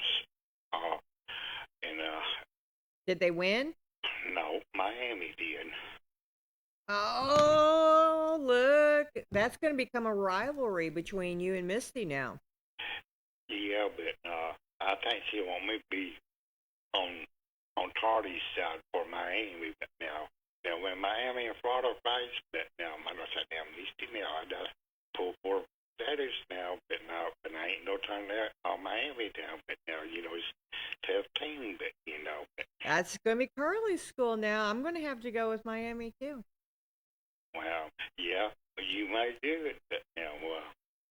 and Did they win? no, Miami did. Oh, look. That's going to become a rivalry between you and Misty now. Yeah, but I think she want me to be on Tardy's side for Miami, but now when Miami and Florida fights, but now I'm gonna say damn Misty now I gotta pull for status now, but I ain't no time there on Miami down, but now you know it's tough team, but you know. But, That's going to be Carly's school now. I'm going to have to go with Miami too. well, yeah, you might do it, but now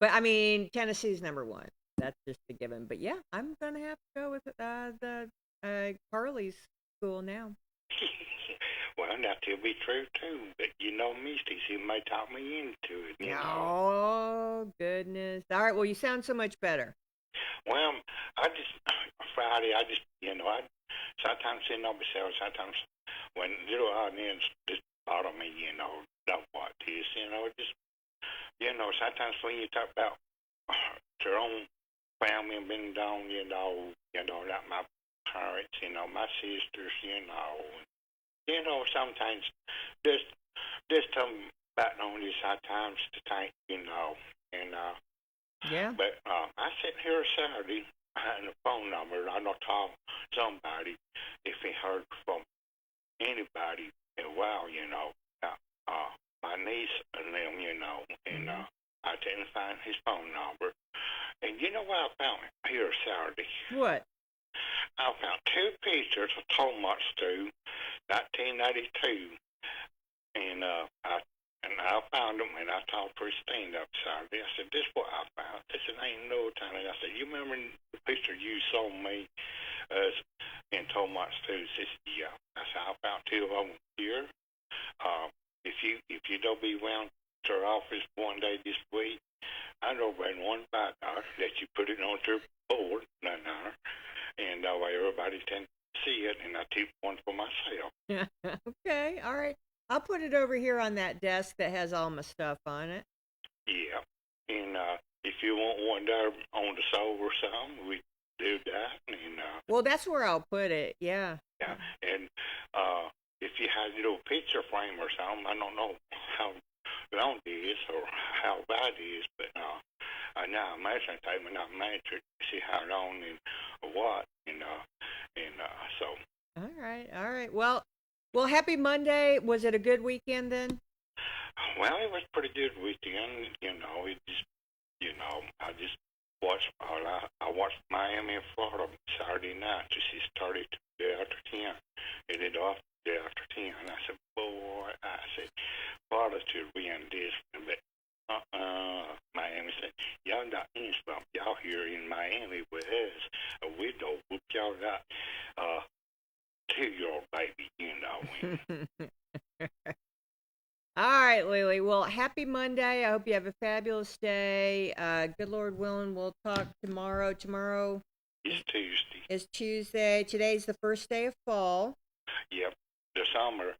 But I mean, Tennessee's number one. That's just a given. But yeah, I'm going to have to go with the Carly's school now. well, that could be true too, but you know Misty, she may talk me into it, you know. Oh, goodness. All right, well, you sound so much better. Well, Friday, you know, I sometimes sitting on myself, sometimes when little audience just bother me, you know what this, you know, just, you know, sometimes when you talk about your own family being down, you know, like my parents, you know, my sisters, you know, sometimes just come back on this hard times to think, you know, and Yeah. but I sit here Saturday and the phone number. I don't call somebody if he heard from anybody in a while, you know. My niece and them, you know, and I didn't find his phone number. And you know what I found here Saturday? What? I found two pictures of Tomat Stew, 1992, and I found them, and I talked to Christine up Saturday. I said, "This is what I found." I said, "Ain't no time." I said, "You remember the picture you saw me in Tomat Stew?" She said, "Yeah." I said, "I found two of them here. If you don't be around to our office one day this week, I know bring one by there that you put it on your board, and that way everybody can see it, and I keep one for myself." Okay, all right. I'll put it over here on that desk that has all my stuff on it. Yeah, and if you want one there on the soul or something, we do that. And Well, that's where I'll put it. Yeah. yeah, and if you had a little picture frame or something, I don't know how long it is or how bad it is, but now I'm measuring tape, but not measured to see how long and what, so. All right. Well, happy Monday. Was it a good weekend then? Well, it was pretty good weekend. It just, I just watched. I watched Miami and Florida Saturday night. She started the day after 10. It ended off the day after 10. And I said, boy, Florida should win this, but Miami said, y'all not in slump. Y'all here in Miami with us. We don't whoop y'all got 2-year-old baby, All right, Lily. Well, happy Monday. I hope you have a fabulous day. Good Lord willing, we'll talk tomorrow. Tomorrow It's Tuesday. is Tuesday. Today's the first day of fall. Yep. The summer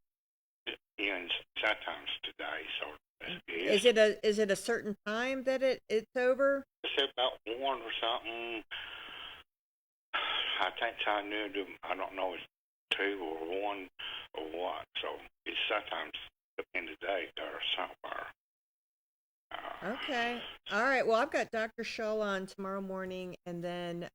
ends sometimes today, so that's good. Is it a certain time that it's over? It's about 1 or something. I think I knew I don't know, it's 2 or 1 or what. So it's sometimes in the day or somewhere. Okay. All right. Well, I've got Dr. Shull on tomorrow morning, and then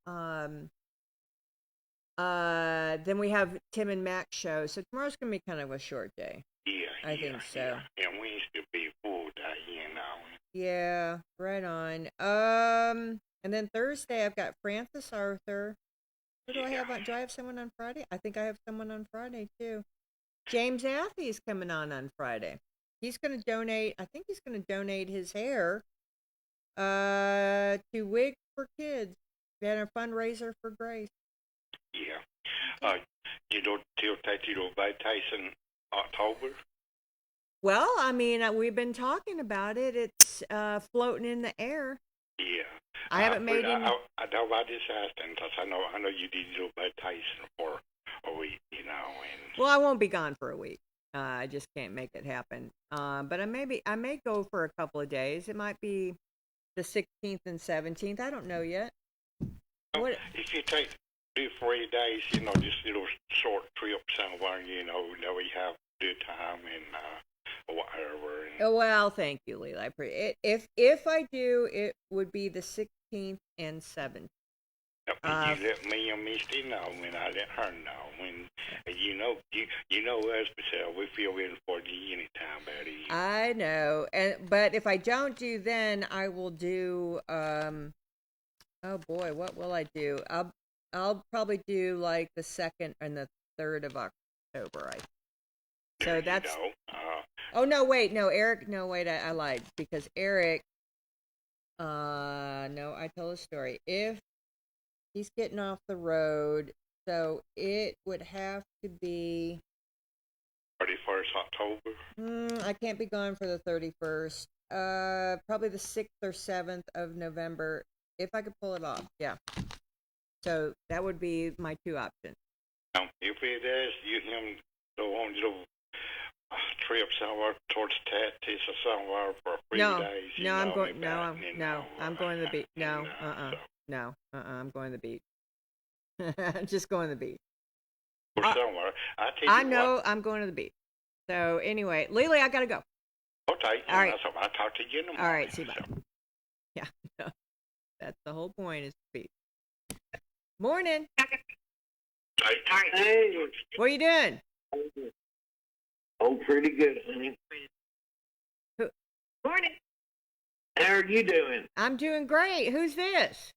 we have Tim and Mac show. So tomorrow's gonna be kind of a short day. Yeah, I think so. Yeah. And we used to be full day, Yeah. Right on. And then Thursday I've got Francis Arthur. Who do I have on? Do I have someone on Friday? I think I have someone on Friday too. James Athey is coming on Friday. He's going to donate. I think he's going to donate his hair to Wigs for Kids. We had a fundraiser for Grace. Yeah. Till take you to vacation October. Well, I mean, we've been talking about it. It's floating in the air. Yeah. I haven't made any. I know I just asked him because I know you did a little vacation for a week, and. Well, I won't be gone for a week. I just can't make it happen. But I may go for a couple of days. It might be the 16th and 17th. I don't know yet. What? If you take 2-3 days, just little short trip somewhere, that we have good time and whatever. Oh, well, thank you, Leila. I appreciate it. If I do, it would be the 16th and 17th. You let me and Misty know, and I let her know. And you know us, Michelle. We feel in for you anytime, buddy. I know, but if I don't do then, I will do. Oh boy, what will I do? I'll probably do like the 2nd and the 3rd of October. So that's. Oh no! Wait, no, Eric. No, wait, I lied because Eric. No, I told a story. If he's getting off the road, so it would have to be 31st October. I can't be gone for the 31st. Probably the 6th or 7th of November, if I could pull it off. Yeah. So that would be my 2 options. If it is, him go on little trip somewhere towards Texas or somewhere for 3 days. No, I'm going. I'm going to the beach. No, I'm going to the beach. Just going to the beach. Or somewhere. I know I'm going to the beach. So anyway, Lily, I gotta go. Okay. All right. I'll talk to you in the morning. All right. See you. Bye. Yeah. No, that's the whole point is the beach. Morning. Hey. What are you doing? Oh, pretty good, honey. Morning. How are you doing? I'm doing great. Who's this?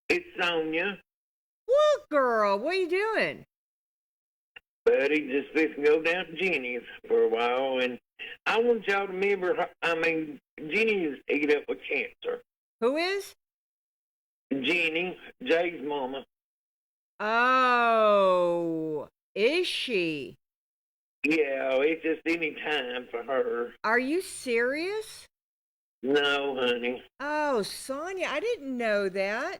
It's Sonia. What girl? What are you doing? Buddy, just fixing to go down to Jenny's for a while, and I want y'all to remember, Jenny is eat up with cancer. Who is? Jenny, Jay's mama. Oh, is she? Yeah, it's just any time for her. Are you serious? No, honey. Oh, Sonia, I didn't know that.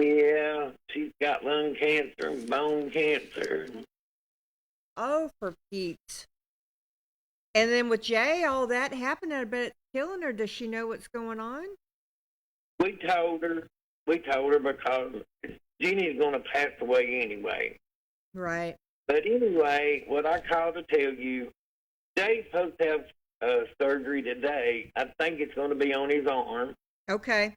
Yeah, she's got lung cancer and bone cancer. Oh, for Pete's. And then with Jay, all that happened. I bet it's killing her. Does she know what's going on? We told her because Jeannie's going to pass away anyway. Right. But anyway, what I called to tell you, Jay's supposed to have surgery today. I think it's going to be on his arm. Okay.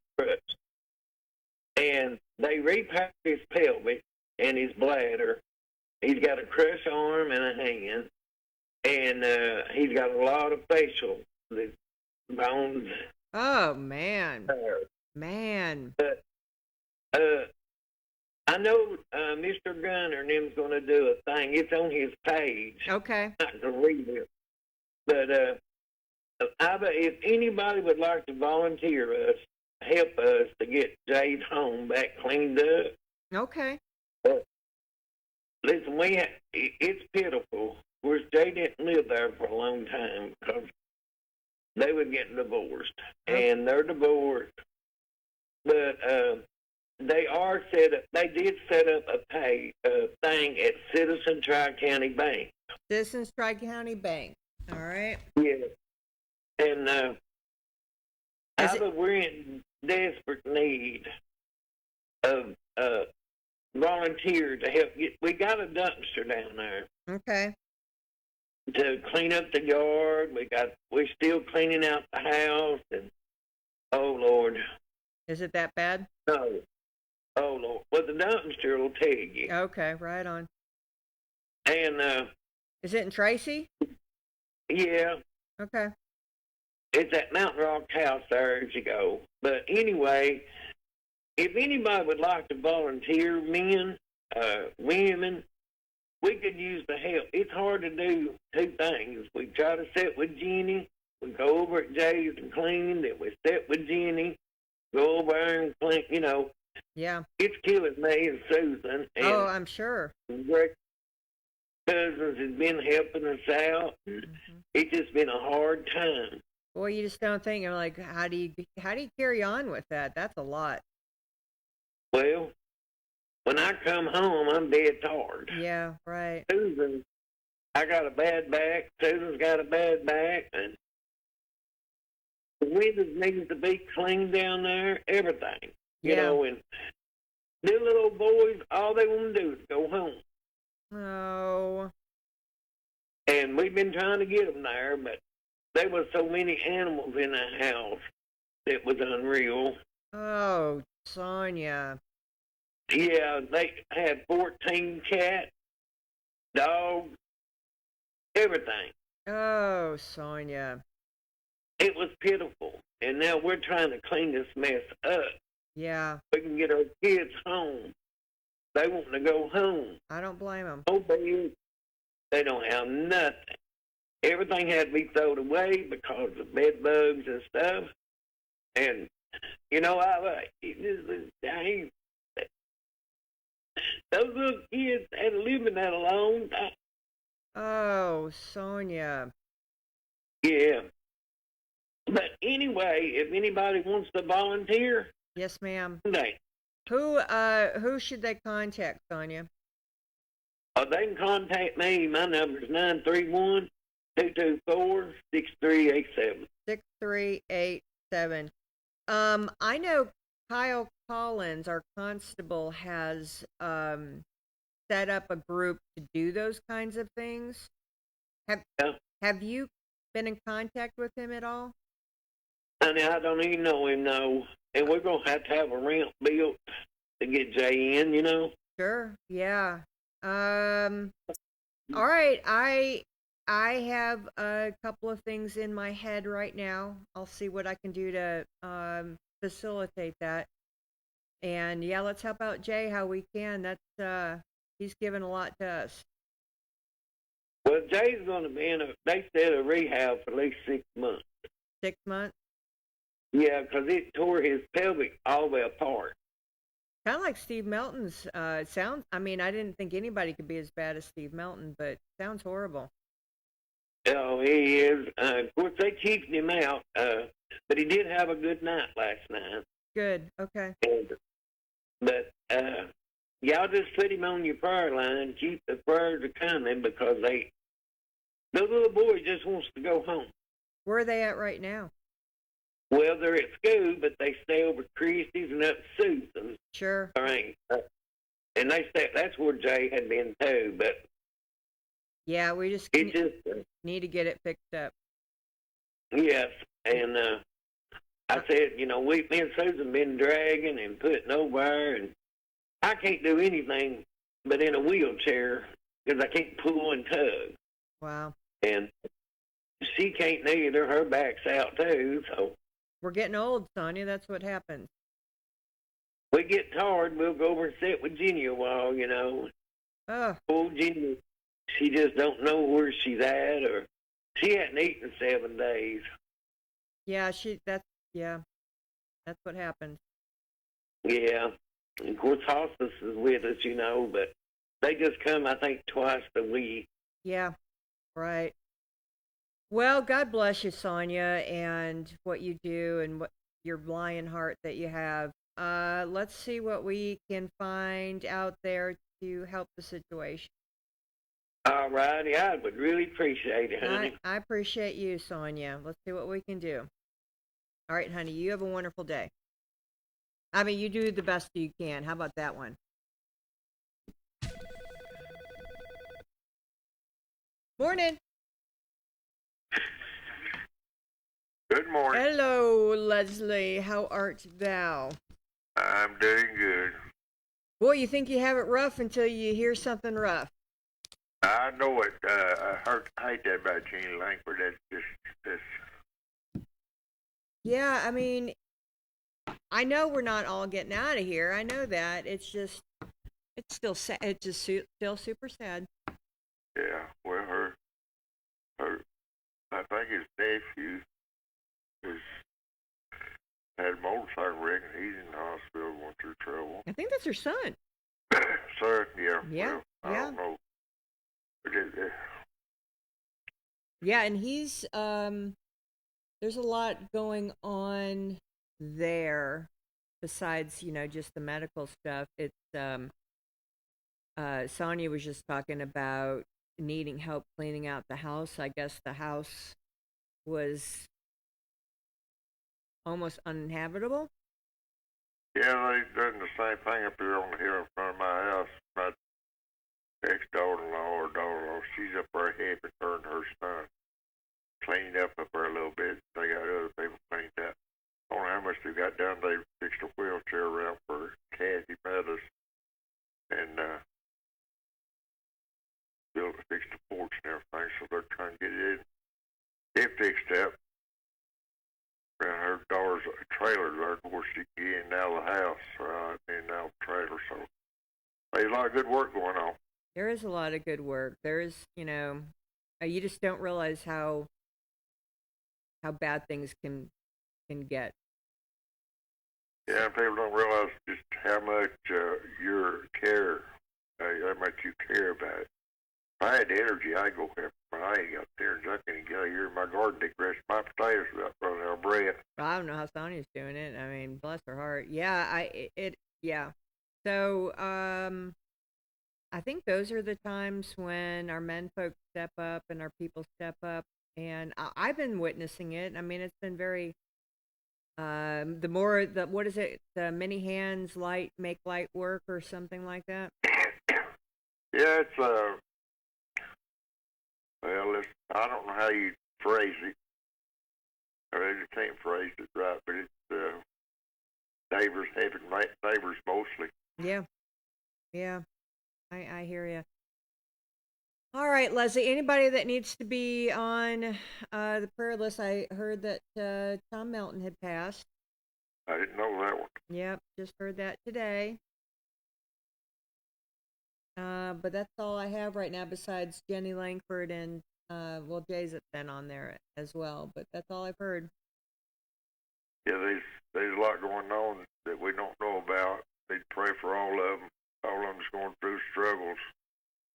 And they repacked his pelvic and his bladder. He's got a crushed arm and a hand. And he's got a lot of facial bones. Oh, man. There. Man. But I know Mr. Gunner and them's going to do a thing. It's on his page. Okay. I'm not going to read it. But if anybody would like to volunteer us, help us to get Jay's home back cleaned up. Okay. Listen, it's pitiful. Of course, Jay didn't live there for a long time because they were getting divorced, and they're divorced. But they are set up. They did set up a thing at Citizen Tri-County Bank. Citizens Tri-County Bank. All right. Yeah, and we're in desperate need of volunteers to help get. We got a dumpster down there. Okay. To clean up the yard. We're still cleaning out the house, and oh Lord. Is it that bad? No. Oh Lord. Well, the dumpster will tell you. Okay, right on. And is it in Tracy? Yeah. Okay. It's at Mountain Rock House there as you go. But anyway, if anybody would like to volunteer, men, women, we could use the help. It's hard to do two things. We try to sit with Jenny. We go over at Jay's and clean. Then we sit with Jenny, go over there and clean. You know. Yeah. It's killing me and Susan. And I'm sure. Greg Cousins has been helping us out. Mm-hmm. It's just been a hard time. Well, you just don't think. I'm like, how do you carry on with that? That's a lot. Well, when I come home, I'm dead tired. Yeah, right. Susan, I got a bad back. Susan's got a bad back, and the windows need to be cleaned down there. Everything, you know. And the little boys, all they want to do is go home. Oh. And we've been trying to get them there, but there was so many animals in the house that was unreal. Oh, Sonia. Yeah, they had 14 cats, dogs, everything. Oh, Sonia. It was pitiful. And now we're trying to clean this mess up. Yeah. We can get our kids home. They want to go home. I don't blame them. No bed. They don't have nothing. Everything had to be thrown away because of bed bugs and stuff. And, you know, those little kids had to live in that a long time. Oh, Sonia. Yeah. But anyway, if anybody wants to volunteer. Yes, ma'am. They. Who should they contact, Sonia? They can contact me. My number is 931-224-6387. 6387. I know Kyle Collins, our constable, has set up a group to do those kinds of things. Have you been in contact with him at all? Honey, I don't even know him, no. And we're going to have a ramp built to get Jay in, you know? Sure, yeah. All right, I have a couple of things in my head right now. I'll see what I can do to facilitate that. And yeah, let's help out Jay how we can. That's he's given a lot to us. Well, Jay's going to be in they said a rehab for at least 6 months. 6 months? Yeah, because it tore his pelvic all the way apart. Kind of like Steve Melton's sounds. I mean, I didn't think anybody could be as bad as Steve Melton, but sounds horrible. Oh, he is. Of course, they keeping him out, but he did have a good night last night. Good. Okay. But y'all just put him on your prayer line. Keep the prayers coming because the little boy just wants to go home. Where are they at right now? Well, they're at school, but they stay over Christie's and up Susan's. Sure. All right. And they stay, that's where Jay had been too, but Yeah, we just it just, need to get it fixed up. yes. And I said, me and Susan been dragging and putting over, and I can't do anything but in a wheelchair because I can't pull and tug. Wow. And she can't neither. Her back's out too, so. We're getting old, Sonia. That's what happens. We get tired, we'll go over and sit with Jenny a while, Oh, Poor Jenny, she just don't know where she's at, or she hadn't eaten 7 days. yeah, that's what happens. Yeah. And of course, hospice is with us, but they just come, I think, twice a week. Yeah, right. Well, God bless you, Sonia, and what you do and what your lion heart that you have. Let's see what we can find out there to help the situation. All righty, I would really appreciate it, honey. I appreciate you, Sonia. Let's see what we can do. All right, honey, you have a wonderful day. I mean, you do the best you can. How about that one? Morning. Good morning. Hello, Leslie. How art thou? I'm doing good. Boy, you think you have it rough until you hear something rough. I know it. I hate that about Gene Langford. That's just. Yeah, I mean, I know we're not all getting out of here. I know that. It's still sad. It's just still super sad. Yeah, well, her, I think his nephew had a motorcycle wreck, and he's in the hospital going through trouble. I think that's her son. Sir, yeah. Yeah, Well, I don't know. But yeah, and he's there's a lot going on there besides, just the medical stuff. It's Sonia was just talking about needing help cleaning out the house. I guess the house was almost uninhabitable. yeah, they done the same thing up here on the hill in front of my house. My ex-daughter-in-law or daughter-in-law, she's up there helping her and her son cleaning up there a little bit. They got other people cleaned up. I don't know how much they got done. They fixed a wheelchair ramp for Kathy Meadows and fixed the porch and everything, so they're trying to get it fixed up. And her daughter's trailer there, of course, she can get in and out of the house, in and out of the trailer, so there's a lot of good work going on. There is a lot of good work. There is, you just don't realize how bad things can get. Yeah, people don't realize just how much how much you care about it. If I had energy, I'd go help, but I ain't got the energy. I can't get out here in my garden, dig rest my potatoes without running out of breath. I don't know how Sonia's doing it. I mean, bless her heart. Yeah, yeah. So, I think those are the times when our men folks step up and our people step up, and I've been witnessing it. I mean, it's been very. What is it? The many hands make light work or something like that. Yeah, it's well, I don't know how you phrase it. I really can't phrase it right, but it's neighbors helping neighbors mostly. Yeah, I hear you. All right, Leslie, anybody that needs to be on the prayer list, I heard that Tom Melton had passed. I didn't know that one. Yep, just heard that today. But that's all I have right now besides Jenny Langford and, Jay's been on there as well, but that's all I've heard. Yeah, there's a lot going on that we don't know about. Need to pray for all of them. All of them's going through struggles.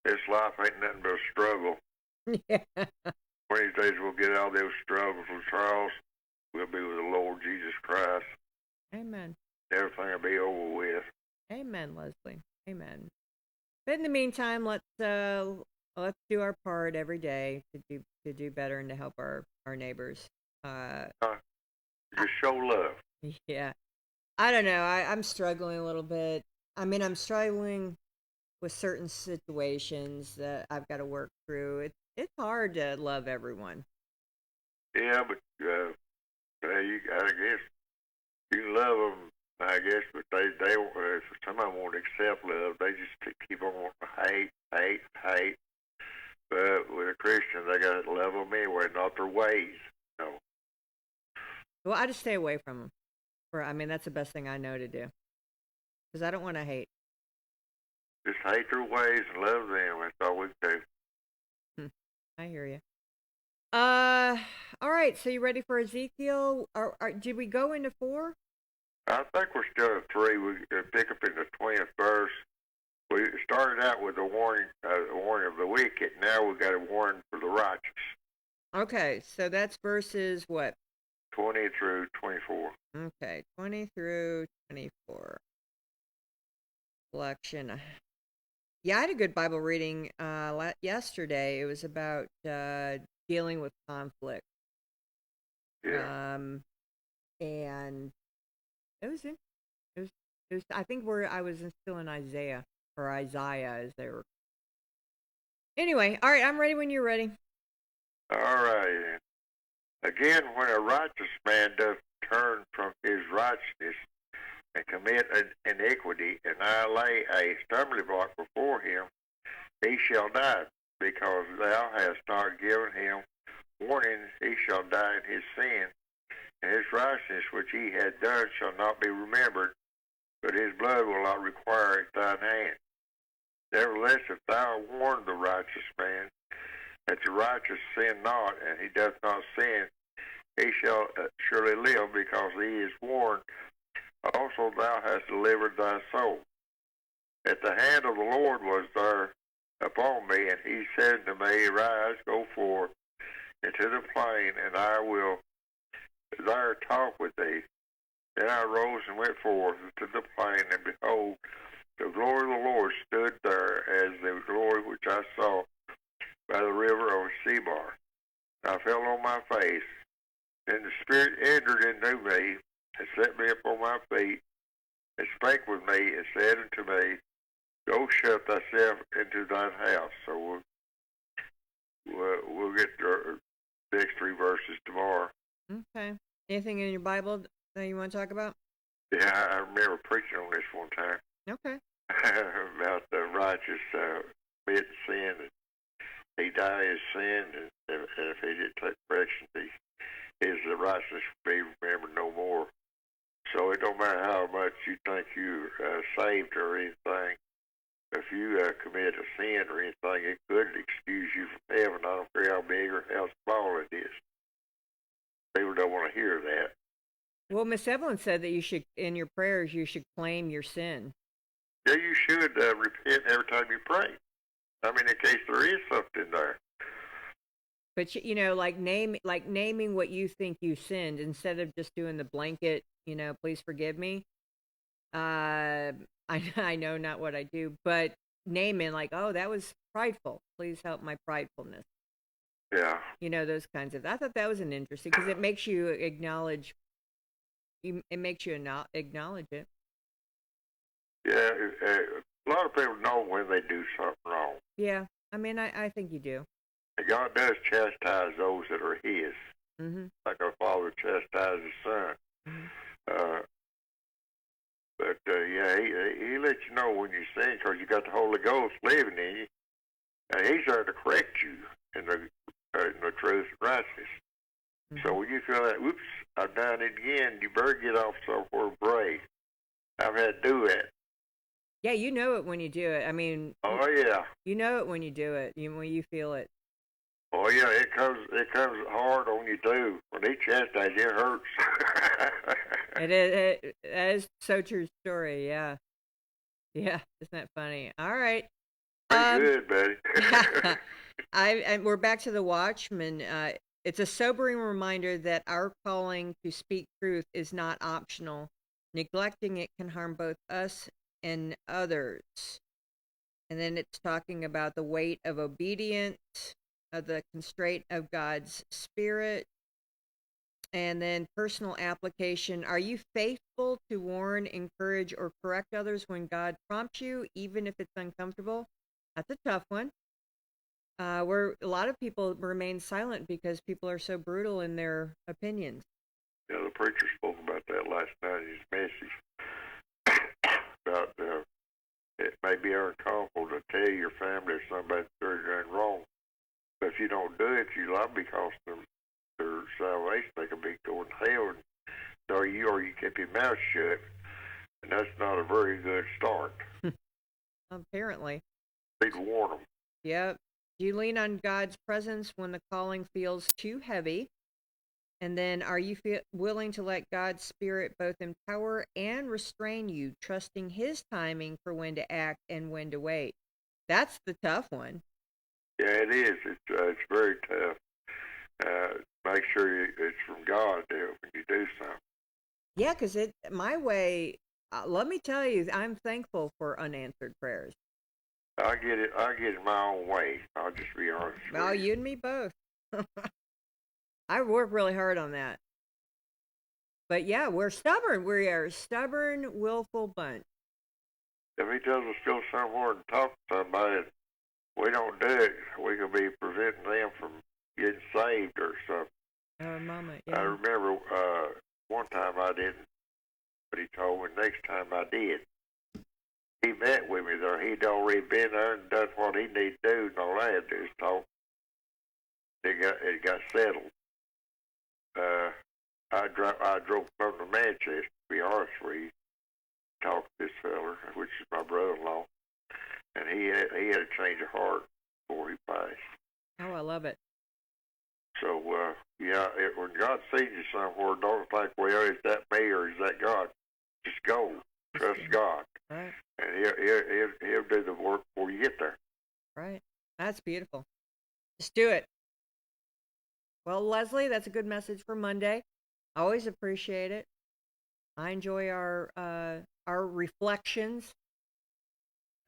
This life ain't nothing but a struggle. Yeah. One of these days we'll get out of those struggles and trials. We'll be with the Lord Jesus Christ. Amen. Everything will be over with. Amen, Leslie. Amen. But in the meantime, let's do our part every day to do better and to help our neighbors. Just show love. Yeah. I don't know. I'm struggling a little bit. I mean, I'm struggling with certain situations that I've got to work through. It's hard to love everyone. Yeah, but I guess you love them, I guess, but some of them won't accept love. They just keep on wanting to hate. But with a Christian, they got to love them anyway, not their ways. No. Well, I just stay away from them. I mean, that's the best thing I know to do. Because I don't want to hate. Just hate their ways and love them. That's all we can do. I hear you. All right. So you ready for Ezekiel? Did we go into 4? I think we're still at 3. We pick up in the 20th verse. We started out with a warning of the wicked. Now we got a warning for the righteous. Okay, so that's verses what? 20 through 24. Okay, 20 through 24. Selection. Yeah, I had a good Bible reading yesterday. It was about dealing with conflict. Yeah. And it was in. It was. I think I was still in Isaiah as they were. Anyway, all right. I'm ready when you're ready. All right. Again, when a righteous man doth turn from his righteousness and commit an iniquity, and I lay a stumbling block before him, he shall die, because thou hast not given him warning. He shall die in his sin, and his righteousness which he had done shall not be remembered, but his blood will not require at thine hand. Nevertheless, if thou warn the righteous man that the righteous sin not, and he doth not sin, he shall surely live, because he is warned. Also thou hast delivered thy soul. At the hand of the Lord was there upon me, and he said to me, Rise, go forth into the plain, and I will there talk with thee. Then I rose and went forth into the plain, and behold, the glory of the Lord stood there as the glory which I saw by the river of Sebar. I fell on my face. Then the Spirit entered into me, and set me upon my feet, and spake with me, and said unto me, Go shut thyself into thine house. So we'll get the next 3 verses tomorrow. Okay. Anything in your Bible that you want to talk about? Yeah, I remember preaching on this one time. Okay. About the righteous commit sin, and he died his sin, and if he didn't take correction, his righteousness would be remembered no more. So it don't matter how much you think you're saved or anything. If you commit a sin or anything, it could excuse you from heaven. I don't care how big or how small it is. People don't want to hear that. Well, Miss Evelyn said that you should, in your prayers, you should claim your sin. Yeah, you should repent every time you pray. I mean, in case there is something there. But like naming what you think you sinned instead of just doing the blanket, please forgive me. I know not what I do, but naming like, oh, that was prideful. Please help my pridefulness. Yeah. Those kinds of. I thought that was an interesting because it makes you acknowledge. It makes you acknowledge it. Yeah, a lot of people know when they do something wrong. Yeah, I mean, I think you do. And God does chastise those that are His, like our Father chastised His Son. Mm-hmm. But yeah, he lets you know when you sin because you got the Holy Ghost living in you, and He's there to correct you in the truth and righteousness. So when you feel that, whoops, I've done it again, you better get off somewhere and pray. I've had to do that. Yeah, you know it when you do it. I mean, oh yeah, you know it when you do it. When you feel it. Oh yeah, it comes hard on you too. When He chastises you, it hurts. It is so true story. Yeah, isn't that funny? All right. Pretty good, buddy. And we're back to the Watchman. It's a sobering reminder that our calling to speak truth is not optional. Neglecting it can harm both us and others. And then it's talking about the weight of obedience, of the constraint of God's Spirit. And then personal application. Are you faithful to warn, encourage, or correct others when God prompts you, even if it's uncomfortable? That's a tough one. Where a lot of people remain silent because people are so brutal in their opinions. Yeah, the preacher spoke about that last night in his message about it may be uncomfortable to tell your family if somebody's doing wrong, but if you don't do it, you liable to cost them their salvation. They could be going to hell, or you keep your mouth shut, and that's not a very good start. Apparently. Need to warn them. Yep. Do you lean on God's presence when the calling feels too heavy? And then, are you willing to let God's Spirit both empower and restrain you, trusting His timing for when to act and when to wait? That's the tough one. Yeah, it is. It's very tough. Make sure it's from God when you do something. Yeah, because my way, let me tell you, I'm thankful for unanswered prayers. I get it my own way. I'll just be honest with you. Well, you and me both. I work really hard on that. But yeah, we're stubborn. We are a stubborn, willful bunch. If He tells us to go somewhere and talk to somebody, and we don't do it, we could be preventing them from getting saved or something. Oh, Mama, yeah. I remember one time I didn't, but He told me next time I did. He met with me there. He'd already been there and done what he needed to do, and all I had to do is talk. It got settled. I drove from the Manchester, to be honest with you, talked to this fella, which is my brother-in-law, and he had a change of heart before he passed. Oh, I love it. So, when God sees you somewhere, don't think, well, is that me or is that God? Just go. Trust God. Right. And he'll do the work before you get there. Right. That's beautiful. Just do it. Well, Leslie, that's a good message for Monday. Always appreciate it. I enjoy our reflections.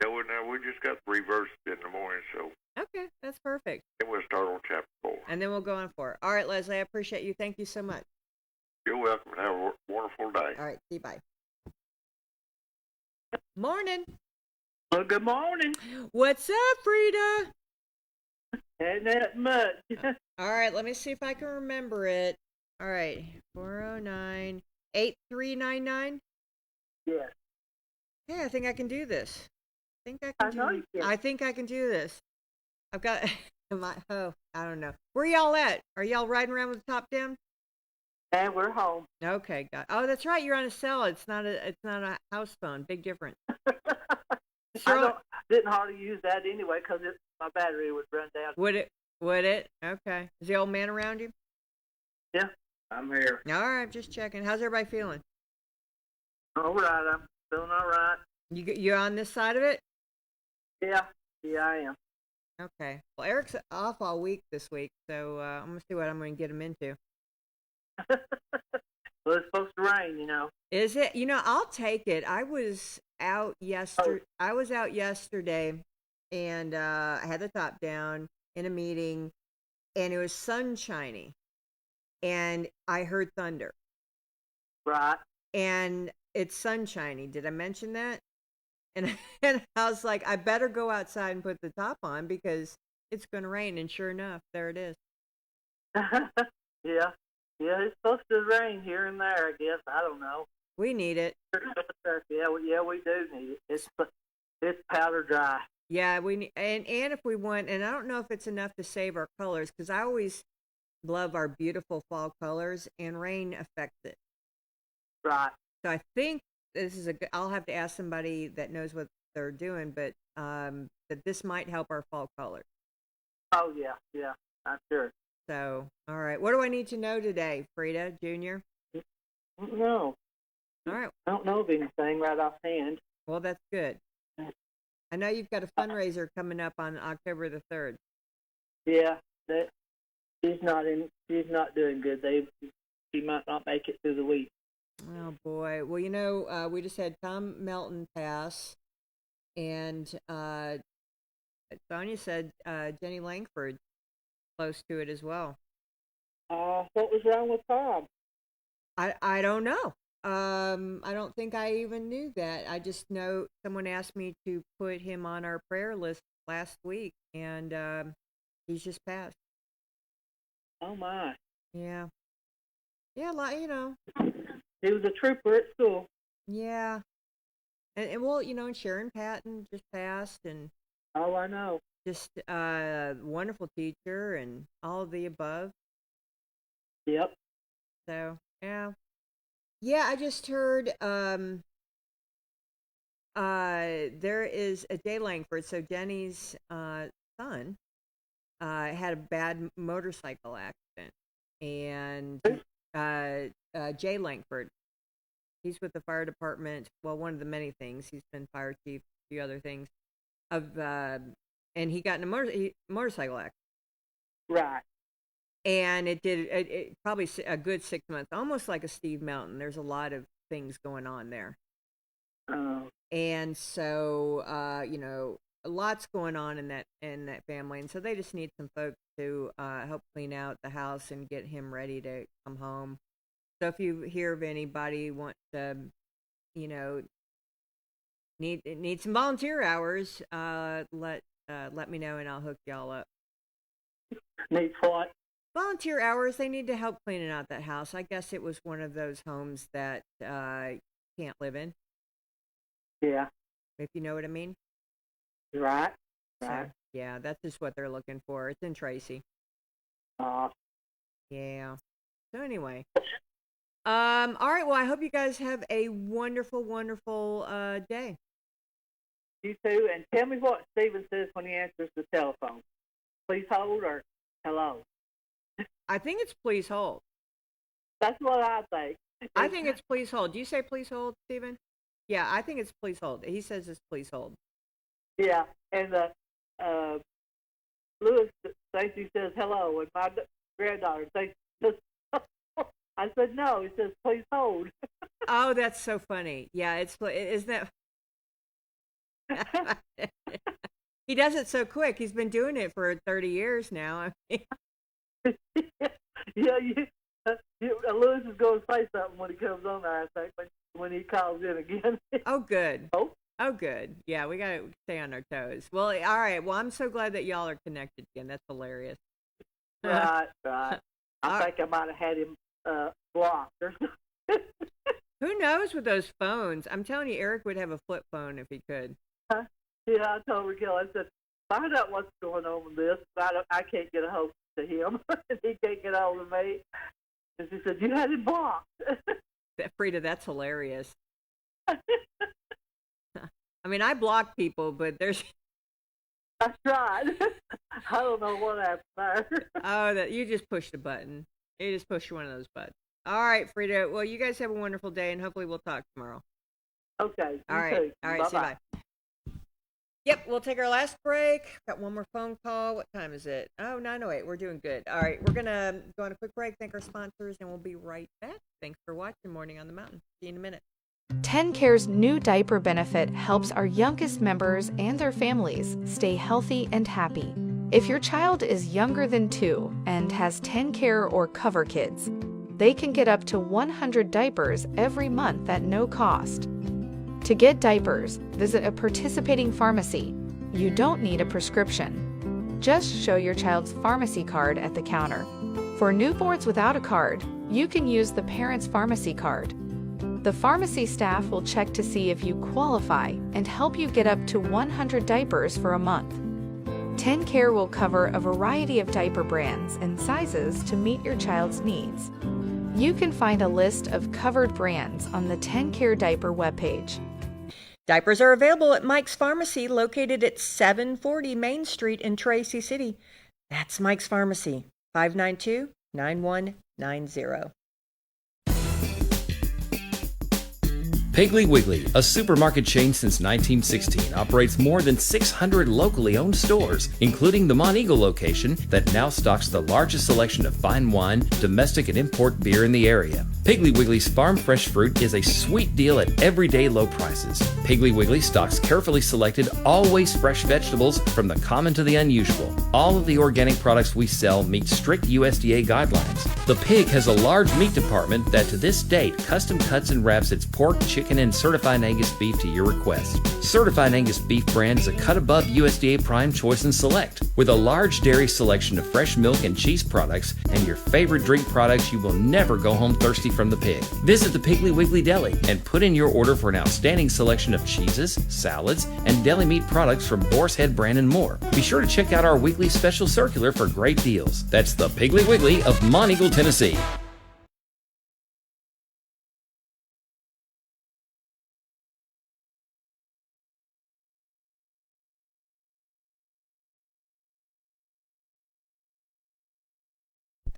Yeah, we just got reversed in the morning, so. Okay, that's perfect. Then we'll start on chapter 4. And then we'll go on 4. All right, Leslie, I appreciate you. Thank you so much. You're welcome, and have a wonderful day. All right, see you, bye. Morning. Well, good morning. What's up, Frida? Ain't that much. All right, let me see if I can remember it. All right, 409-8399. Yes. Hey, I think I can do this. I know you can. I think I can do this. I've got I don't know. Where y'all at? Are y'all riding around with the top down? And we're home. Okay, got. Oh, that's right. You're on a cell. It's not a house phone. Big difference. Didn't hardly use that anyway because my battery would run down. Would it? Okay. Is the old man around you? Yeah, I'm here. All right, just checking. How's everybody feeling? All right, I'm feeling all right. You on this side of it? Yeah, I am. Okay. Well, Eric's off all week this week, so I'm gonna see what I'm gonna get him into. Well, it's supposed to rain, you know. Is it? I'll take it. I was out yesterday. And I had the top down in a meeting, and it was sunshiny, and I heard thunder. Right. And it's sunshiny. Did I mention that? And I was like, I better go outside and put the top on because it's going to rain. And sure enough, there it is. Yeah, it's supposed to rain here and there, I guess. I don't know. We need it. Yeah, we do need it. It's powder dry. Yeah, we need, and if we want, and I don't know if it's enough to save our colors, because I always love our beautiful fall colors, and rain affects it. Right. So I think this is I'll have to ask somebody that knows what they're doing, but that this might help our fall colors. Oh, yeah, I'm sure. So, all right. What do I need to know today, Frida, Junior? No. All right. I don't know of anything right offhand. Well, that's good. I know you've got a fundraiser coming up on October the 3rd. Yeah, she's not doing good. She might not make it through the week. Oh boy. Well, we just had Tom Melton pass, and Sonia said Jenny Langford close to it as well. What was wrong with Tom? I don't know. I don't think I even knew that. I just know someone asked me to put him on our prayer list last week, and he's just passed. Oh, my. Yeah. Yeah, like, He was a trooper at school. yeah. And well, and Sharon Patton just passed, and Oh, I know. just wonderful teacher and all of the above. Yep. So, yeah. Yeah, I just heard there is a Jay Langford, so Jenny's son had a bad motorcycle accident, and Jay Langford, he's with the fire department. Well, one of the many things, he's been fire chief, a few other things, and he got in a motorcycle accident. Right. And it probably a good 6 months, almost like a Steve Mountain. There's a lot of things going on there. Oh. And so, lots going on in that family. And so they just need some folks to help clean out the house and get him ready to come home. So if you hear of anybody want to, need some volunteer hours, let me know and I'll hook y'all up. Need what? Volunteer hours. They need to help cleaning out that house. I guess it was one of those homes that can't live in. Yeah. If you know what I mean. Right. So, yeah, that's just what they're looking for. It's in Tracy. Yeah. So anyway. All right. Well, I hope you guys have a wonderful, wonderful day. You too. And tell me what Stephen says when he answers the telephone. Please hold or hello. I think it's please hold. That's what I think. I think it's please hold. Do you say please hold, Stephen? Yeah, I think it's please hold. He says it's please hold. Yeah, and Louis Stacy says hello, and my granddaughter thinks I said no. He says please hold. Oh, that's so funny. Yeah, isn't that? He does it so quick. He's been doing it for 30 years now. Yeah, Louis is going to say something when he comes on there, I think, when he calls in again. Oh, good. Oh, good. Yeah, we got to stay on our toes. Well, all right. Well, I'm so glad that y'all are connected again. That's hilarious. Right. I think I might have had him blocked or something. Who knows with those phones? I'm telling you, Eric would have a flip phone if he could. Yeah, I told Raquel, I said, find out what's going on with this. I can't get a hold to him, and he can't get a hold of me. And she said, you had him blocked. Frida, that's hilarious. I mean, I block people, but there's... That's right. I don't know what happened there. Oh, you just pushed a button. You just pushed one of those buttons. All right, Frida. Well, you guys have a wonderful day, and hopefully we'll talk tomorrow. Okay. All right. Too. All right. Bye-bye. See you. Bye. Yep, we'll take our last break. Got one more phone call. What time is it? Oh, 9:08. We're doing good. All right, we're going to go on a quick break, thank our sponsors, and we'll be right back. Thanks for watching Morning on the Mountain. See you in a minute. TennCare's new diaper benefit helps our youngest members and their families stay healthy and happy. If your child is younger than 2 and has TennCare or Cover Kids, they can get up to 100 diapers every month at no cost. To get diapers, visit a participating pharmacy. You don't need a prescription. Just show your child's pharmacy card at the counter. For newborns without a card, you can use the parent's pharmacy card. The pharmacy staff will check to see if you qualify and help you get up to 100 diapers for a month. TennCare will cover a variety of diaper brands and sizes to meet your child's needs. You can find a list of covered brands on the TennCare diaper webpage. Diapers are available at Mike's Pharmacy, located at 740 Main Street in Tracy City. That's Mike's Pharmacy, 592-9190. Piggly Wiggly, a supermarket chain since 1916, operates more than 600 locally owned stores, including the Monteagle location that now stocks the largest selection of fine wine, domestic and import beer in the area. Piggly Wiggly's farm fresh fruit is a sweet deal at everyday low prices. Piggly Wiggly stocks carefully selected, always fresh vegetables from the common to the unusual. All of the organic products we sell meet strict USDA guidelines. The Pig has a large meat department that to this date custom cuts and wraps its pork, chicken, and certified Angus beef to your request. Certified Angus beef brand is a cut above USDA Prime Choice and Select. With a large dairy selection of fresh milk and cheese products and your favorite drink products, you will never go home thirsty from the Pig. Visit the Piggly Wiggly Deli and put in your order for an outstanding selection of cheeses, salads, and deli meat products from Boar's Head brand and more. Be sure to check out our weekly special circular for great deals. That's the Piggly Wiggly of Monteagle, Tennessee.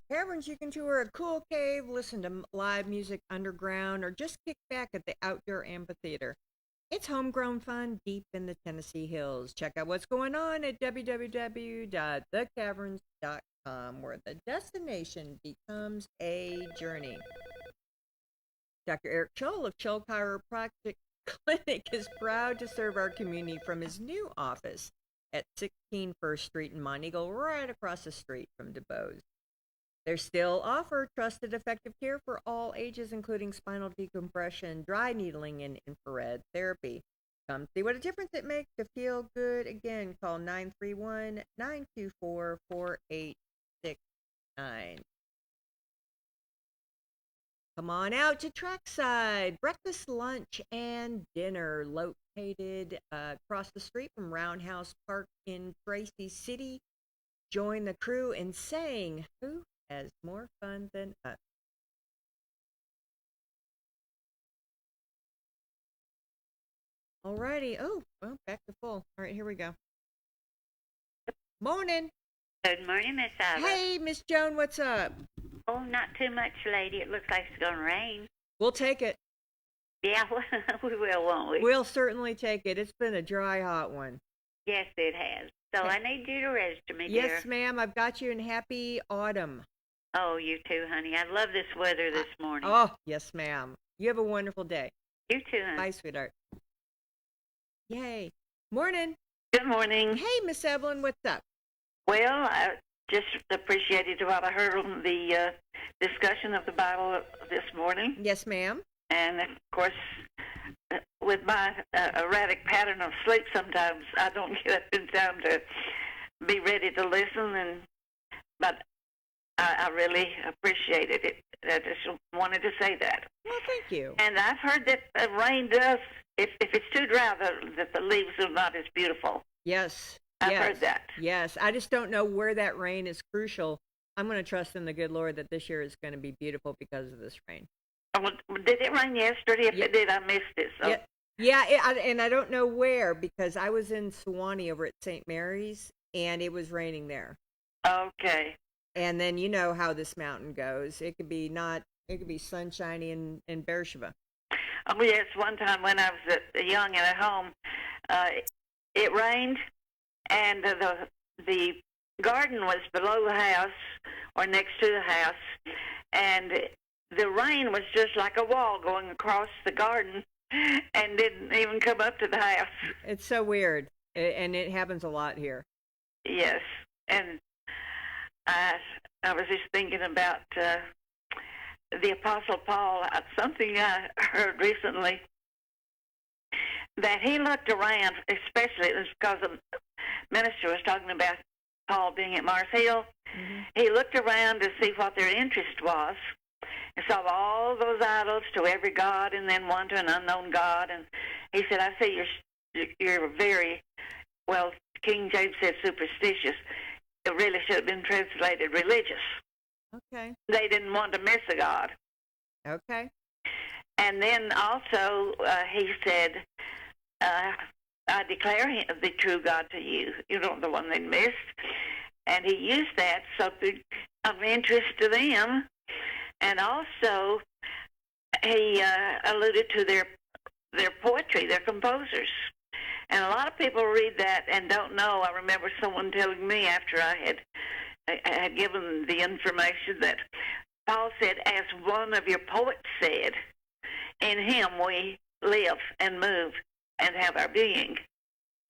Caverns, you can tour a cool cave, listen to live music underground, or just kick back at the outdoor amphitheater. It's homegrown fun deep in the Tennessee hills. Check out what's going on at www.thecaverns.com, where the destination becomes a journey. Dr. Eric Scholl of Scholl Chiropractic Clinic is proud to serve our community from his new office at 16 First Street in Monteagle, right across the street from DuBose. They still offer trusted, effective care for all ages, including spinal decompression, dry needling, and infrared therapy. Come see what a difference it makes to feel good. Again, call 931-924-4869. Come on out to Trackside. Breakfast, lunch, and dinner located across the street from Roundhouse Park in Tracy City. Join the crew in saying, who has more fun than us? Alrighty. Oh, well, back to full. All right, here we go. Morning. Good morning, Miss Ivor. Hey, Miss Joan, what's up? Oh, not too much, lady. It looks like it's going to rain. We'll take it. Yeah, we will, won't we? We'll certainly take it. It's been a dry, hot one. Yes, it has. So I need you to register me, dear. Yes, ma'am. I've got you in happy autumn. Oh, you too, honey. I love this weather this morning. Oh, yes, ma'am. You have a wonderful day. You too, honey. Bye, sweetheart. Yay. Morning. Good morning. Hey, Miss Evelyn, what's up? Well, I just appreciated what I heard on the discussion of the Bible this morning. Yes, ma'am. And, of course, with my erratic pattern of sleep sometimes, I don't get up in time to be ready to listen. But I really appreciated it. I just wanted to say that. Well, thank you. And I've heard that rain does, if it's too dry, that the leaves are not as beautiful. Yes. I've heard that. Yes. I just don't know where that rain is crucial. I'm going to trust in the good Lord that this year is going to be beautiful because of this rain. Oh, did it rain yesterday? If it did, I missed it. So. Yeah, and I don't know where because I was in Sewanee over at St. Mary's, and it was raining there. Okay. And then you know how this mountain goes. It could be sunshiny in Beersheba. Oh, yes. One time when I was young and at home, it rained, and the garden was below the house or next to the house, and the rain was just like a wall going across the garden and didn't even come up to the house. It's so weird, and it happens a lot here. Yes, and I was just thinking about the Apostle Paul. Something I heard recently, that he looked around, especially it was because the minister was talking about Paul being at Mars Hill. Mm-hmm. He looked around to see what their interest was and saw all those idols to every god and then one to an unknown god. And he said, I see you're very, well, King James said superstitious. It really should have been translated religious. Okay. They didn't want to miss a god. Okay. And then also he said, I declare the true God to you. You're not the one they missed. And he used that something of interest to them. And also he alluded to their their poetry, their composers. And a lot of people read that and don't know. I remember someone telling me after I had given the information that Paul said, as one of your poets said, in him we live and move and have our being.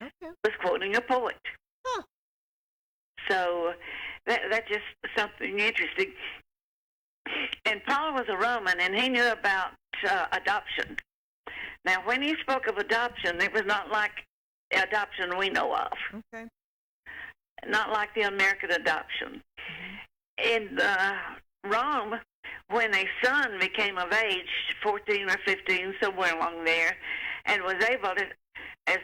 Okay. Was quoting a poet. Huh. So that's just something interesting. And Paul was a Roman, and he knew about adoption. Now, when he spoke of adoption, it was not like adoption we know of. Okay. Not like the American adoption. In Rome, when a son became of age, 14 or 15, somewhere along there, and was able to, as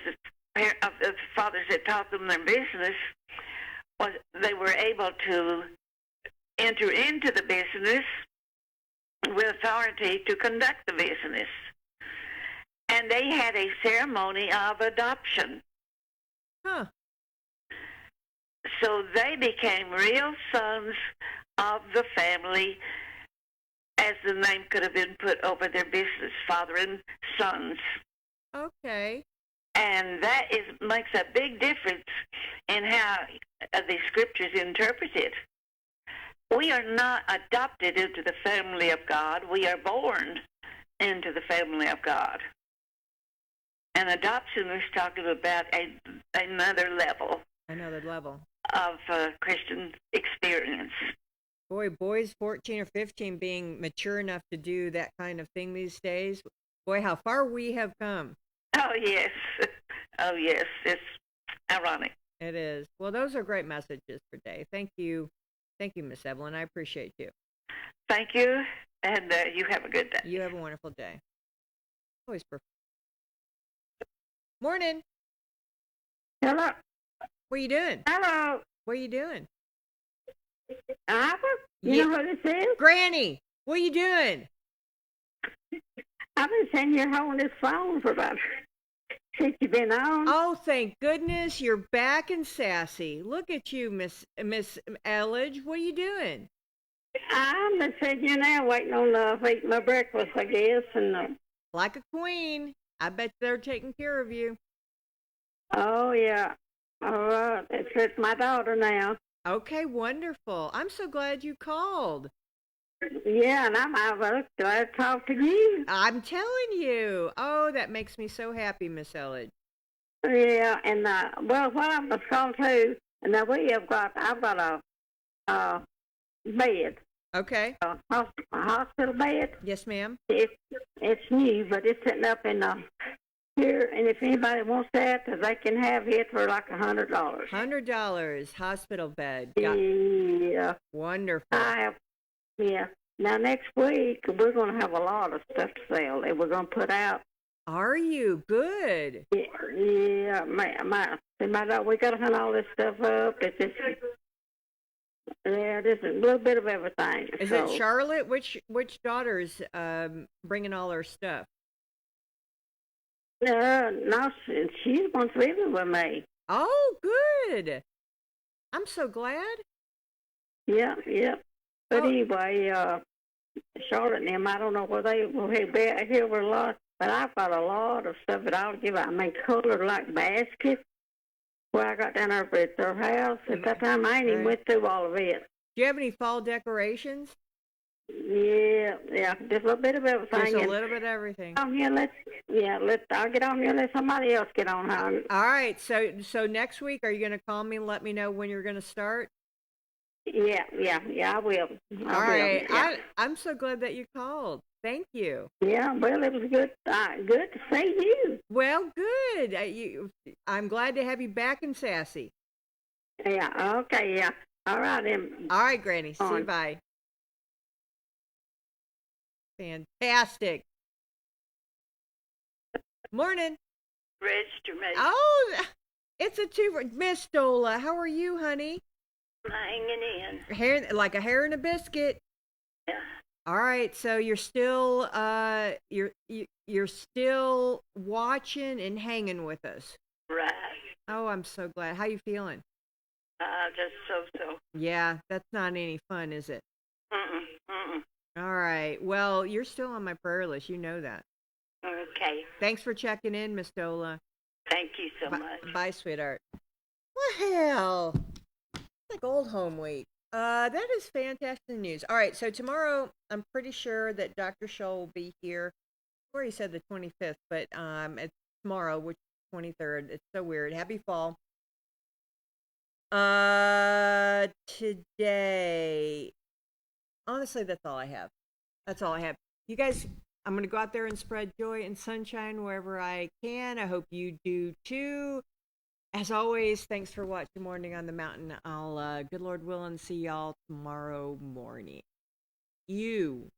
the fathers had taught them their business, they were able to enter into the business with authority to conduct the business. And they had a ceremony of adoption. Huh. So they became real sons of the family, as the name could have been put over their business, father and sons. Okay. And that makes a big difference in how the scriptures interpret it. We are not adopted into the family of God. We are born into the family of God. And adoption is talking about another level. Another level. Of Christian experience. Boy, boys 14 or 15 being mature enough to do that kind of thing these days. Boy, how far we have come. Oh, yes. Oh, yes. It's ironic. It is. Well, those are great messages for today. Thank you. Thank you, Miss Evelyn. I appreciate you. Thank you, and you have a good day. You have a wonderful day. Always perfect. Morning. Hello. What are you doing? Hello. What are you doing? Ivor? You know what this is? Granny, what are you doing? I've been sitting here holding this phone for about since you've been on. Oh, thank goodness you're back and sassy. Look at you, Miss Elledge. What are you doing? I'm just sitting here now waiting on eating my breakfast, I guess. And like a queen. I bet they're taking care of you. Oh, yeah. All right. It's with my daughter now. Okay, wonderful. I'm so glad you called. Yeah, and I'm glad to talk to you. I'm telling you. Oh, that makes me so happy, Miss Elledge. Yeah, and well, what I was called to, and now I've got a bed. Okay. A hospital bed. Yes, ma'am. It's new, but it's sitting up in here, and if anybody wants that, they can have it for like $100. $100 hospital bed. Yeah. Wonderful. Yeah. Now next week we're going to have a lot of stuff to sell that we're going to put out. Are you good? Yeah. My daughter, we got to hunt all this stuff up. It's just, yeah, there's a little bit of everything. Is it Charlotte? Which daughter's bringing all her stuff? No, she's the one living with me. Oh, good. I'm so glad. Yeah. But anyway, Charlotte and them, I don't know where they will be here with a lot, but I've got a lot of stuff that I'll give out. I mean, colored like baskets. Where I got down there at their house at that time, I ain't even went through all of it. Do you have any fall decorations? Yeah, just a little bit of everything. Just a little bit of everything. I'll get on here and let somebody else get on, hon. All right, so next week, are you going to call me and let me know when you're going to start? Yeah, I will. All right, yeah. I'm so glad that you called. Thank you. Yeah, well, it was good to see you. Well, good. I'm glad to have you back and sassy. Yeah, okay, yeah. All right, then. All right, Granny. See you, bye. Fantastic. Morning. Register me. Oh, it's a two. Miss Stola, how are you, honey? Hanging in. Hair, like a hair in a biscuit. Yeah. All right, so you're still you're still watching and hanging with us. Right. Oh, I'm so glad. How you feeling? Just so. Yeah, that's not any fun, is it? Mm-mm. All right. Well, you're still on my prayer list. You know that. Okay. Thanks for checking in, Miss Dola. Thank you so much. Bye, sweetheart. Well, like old home week. That is fantastic news. All right, so tomorrow I'm pretty sure that Dr. Scholl will be here. Where he said the 25th, but it's tomorrow, which is 23rd. It's so weird. Happy fall. Today, honestly, that's all I have. That's all I have. You guys, I'm going to go out there and spread joy and sunshine wherever I can. I hope you do too. As always, thanks for watching Morning on the Mountain. I'll, good Lord willing, see y'all tomorrow morning. You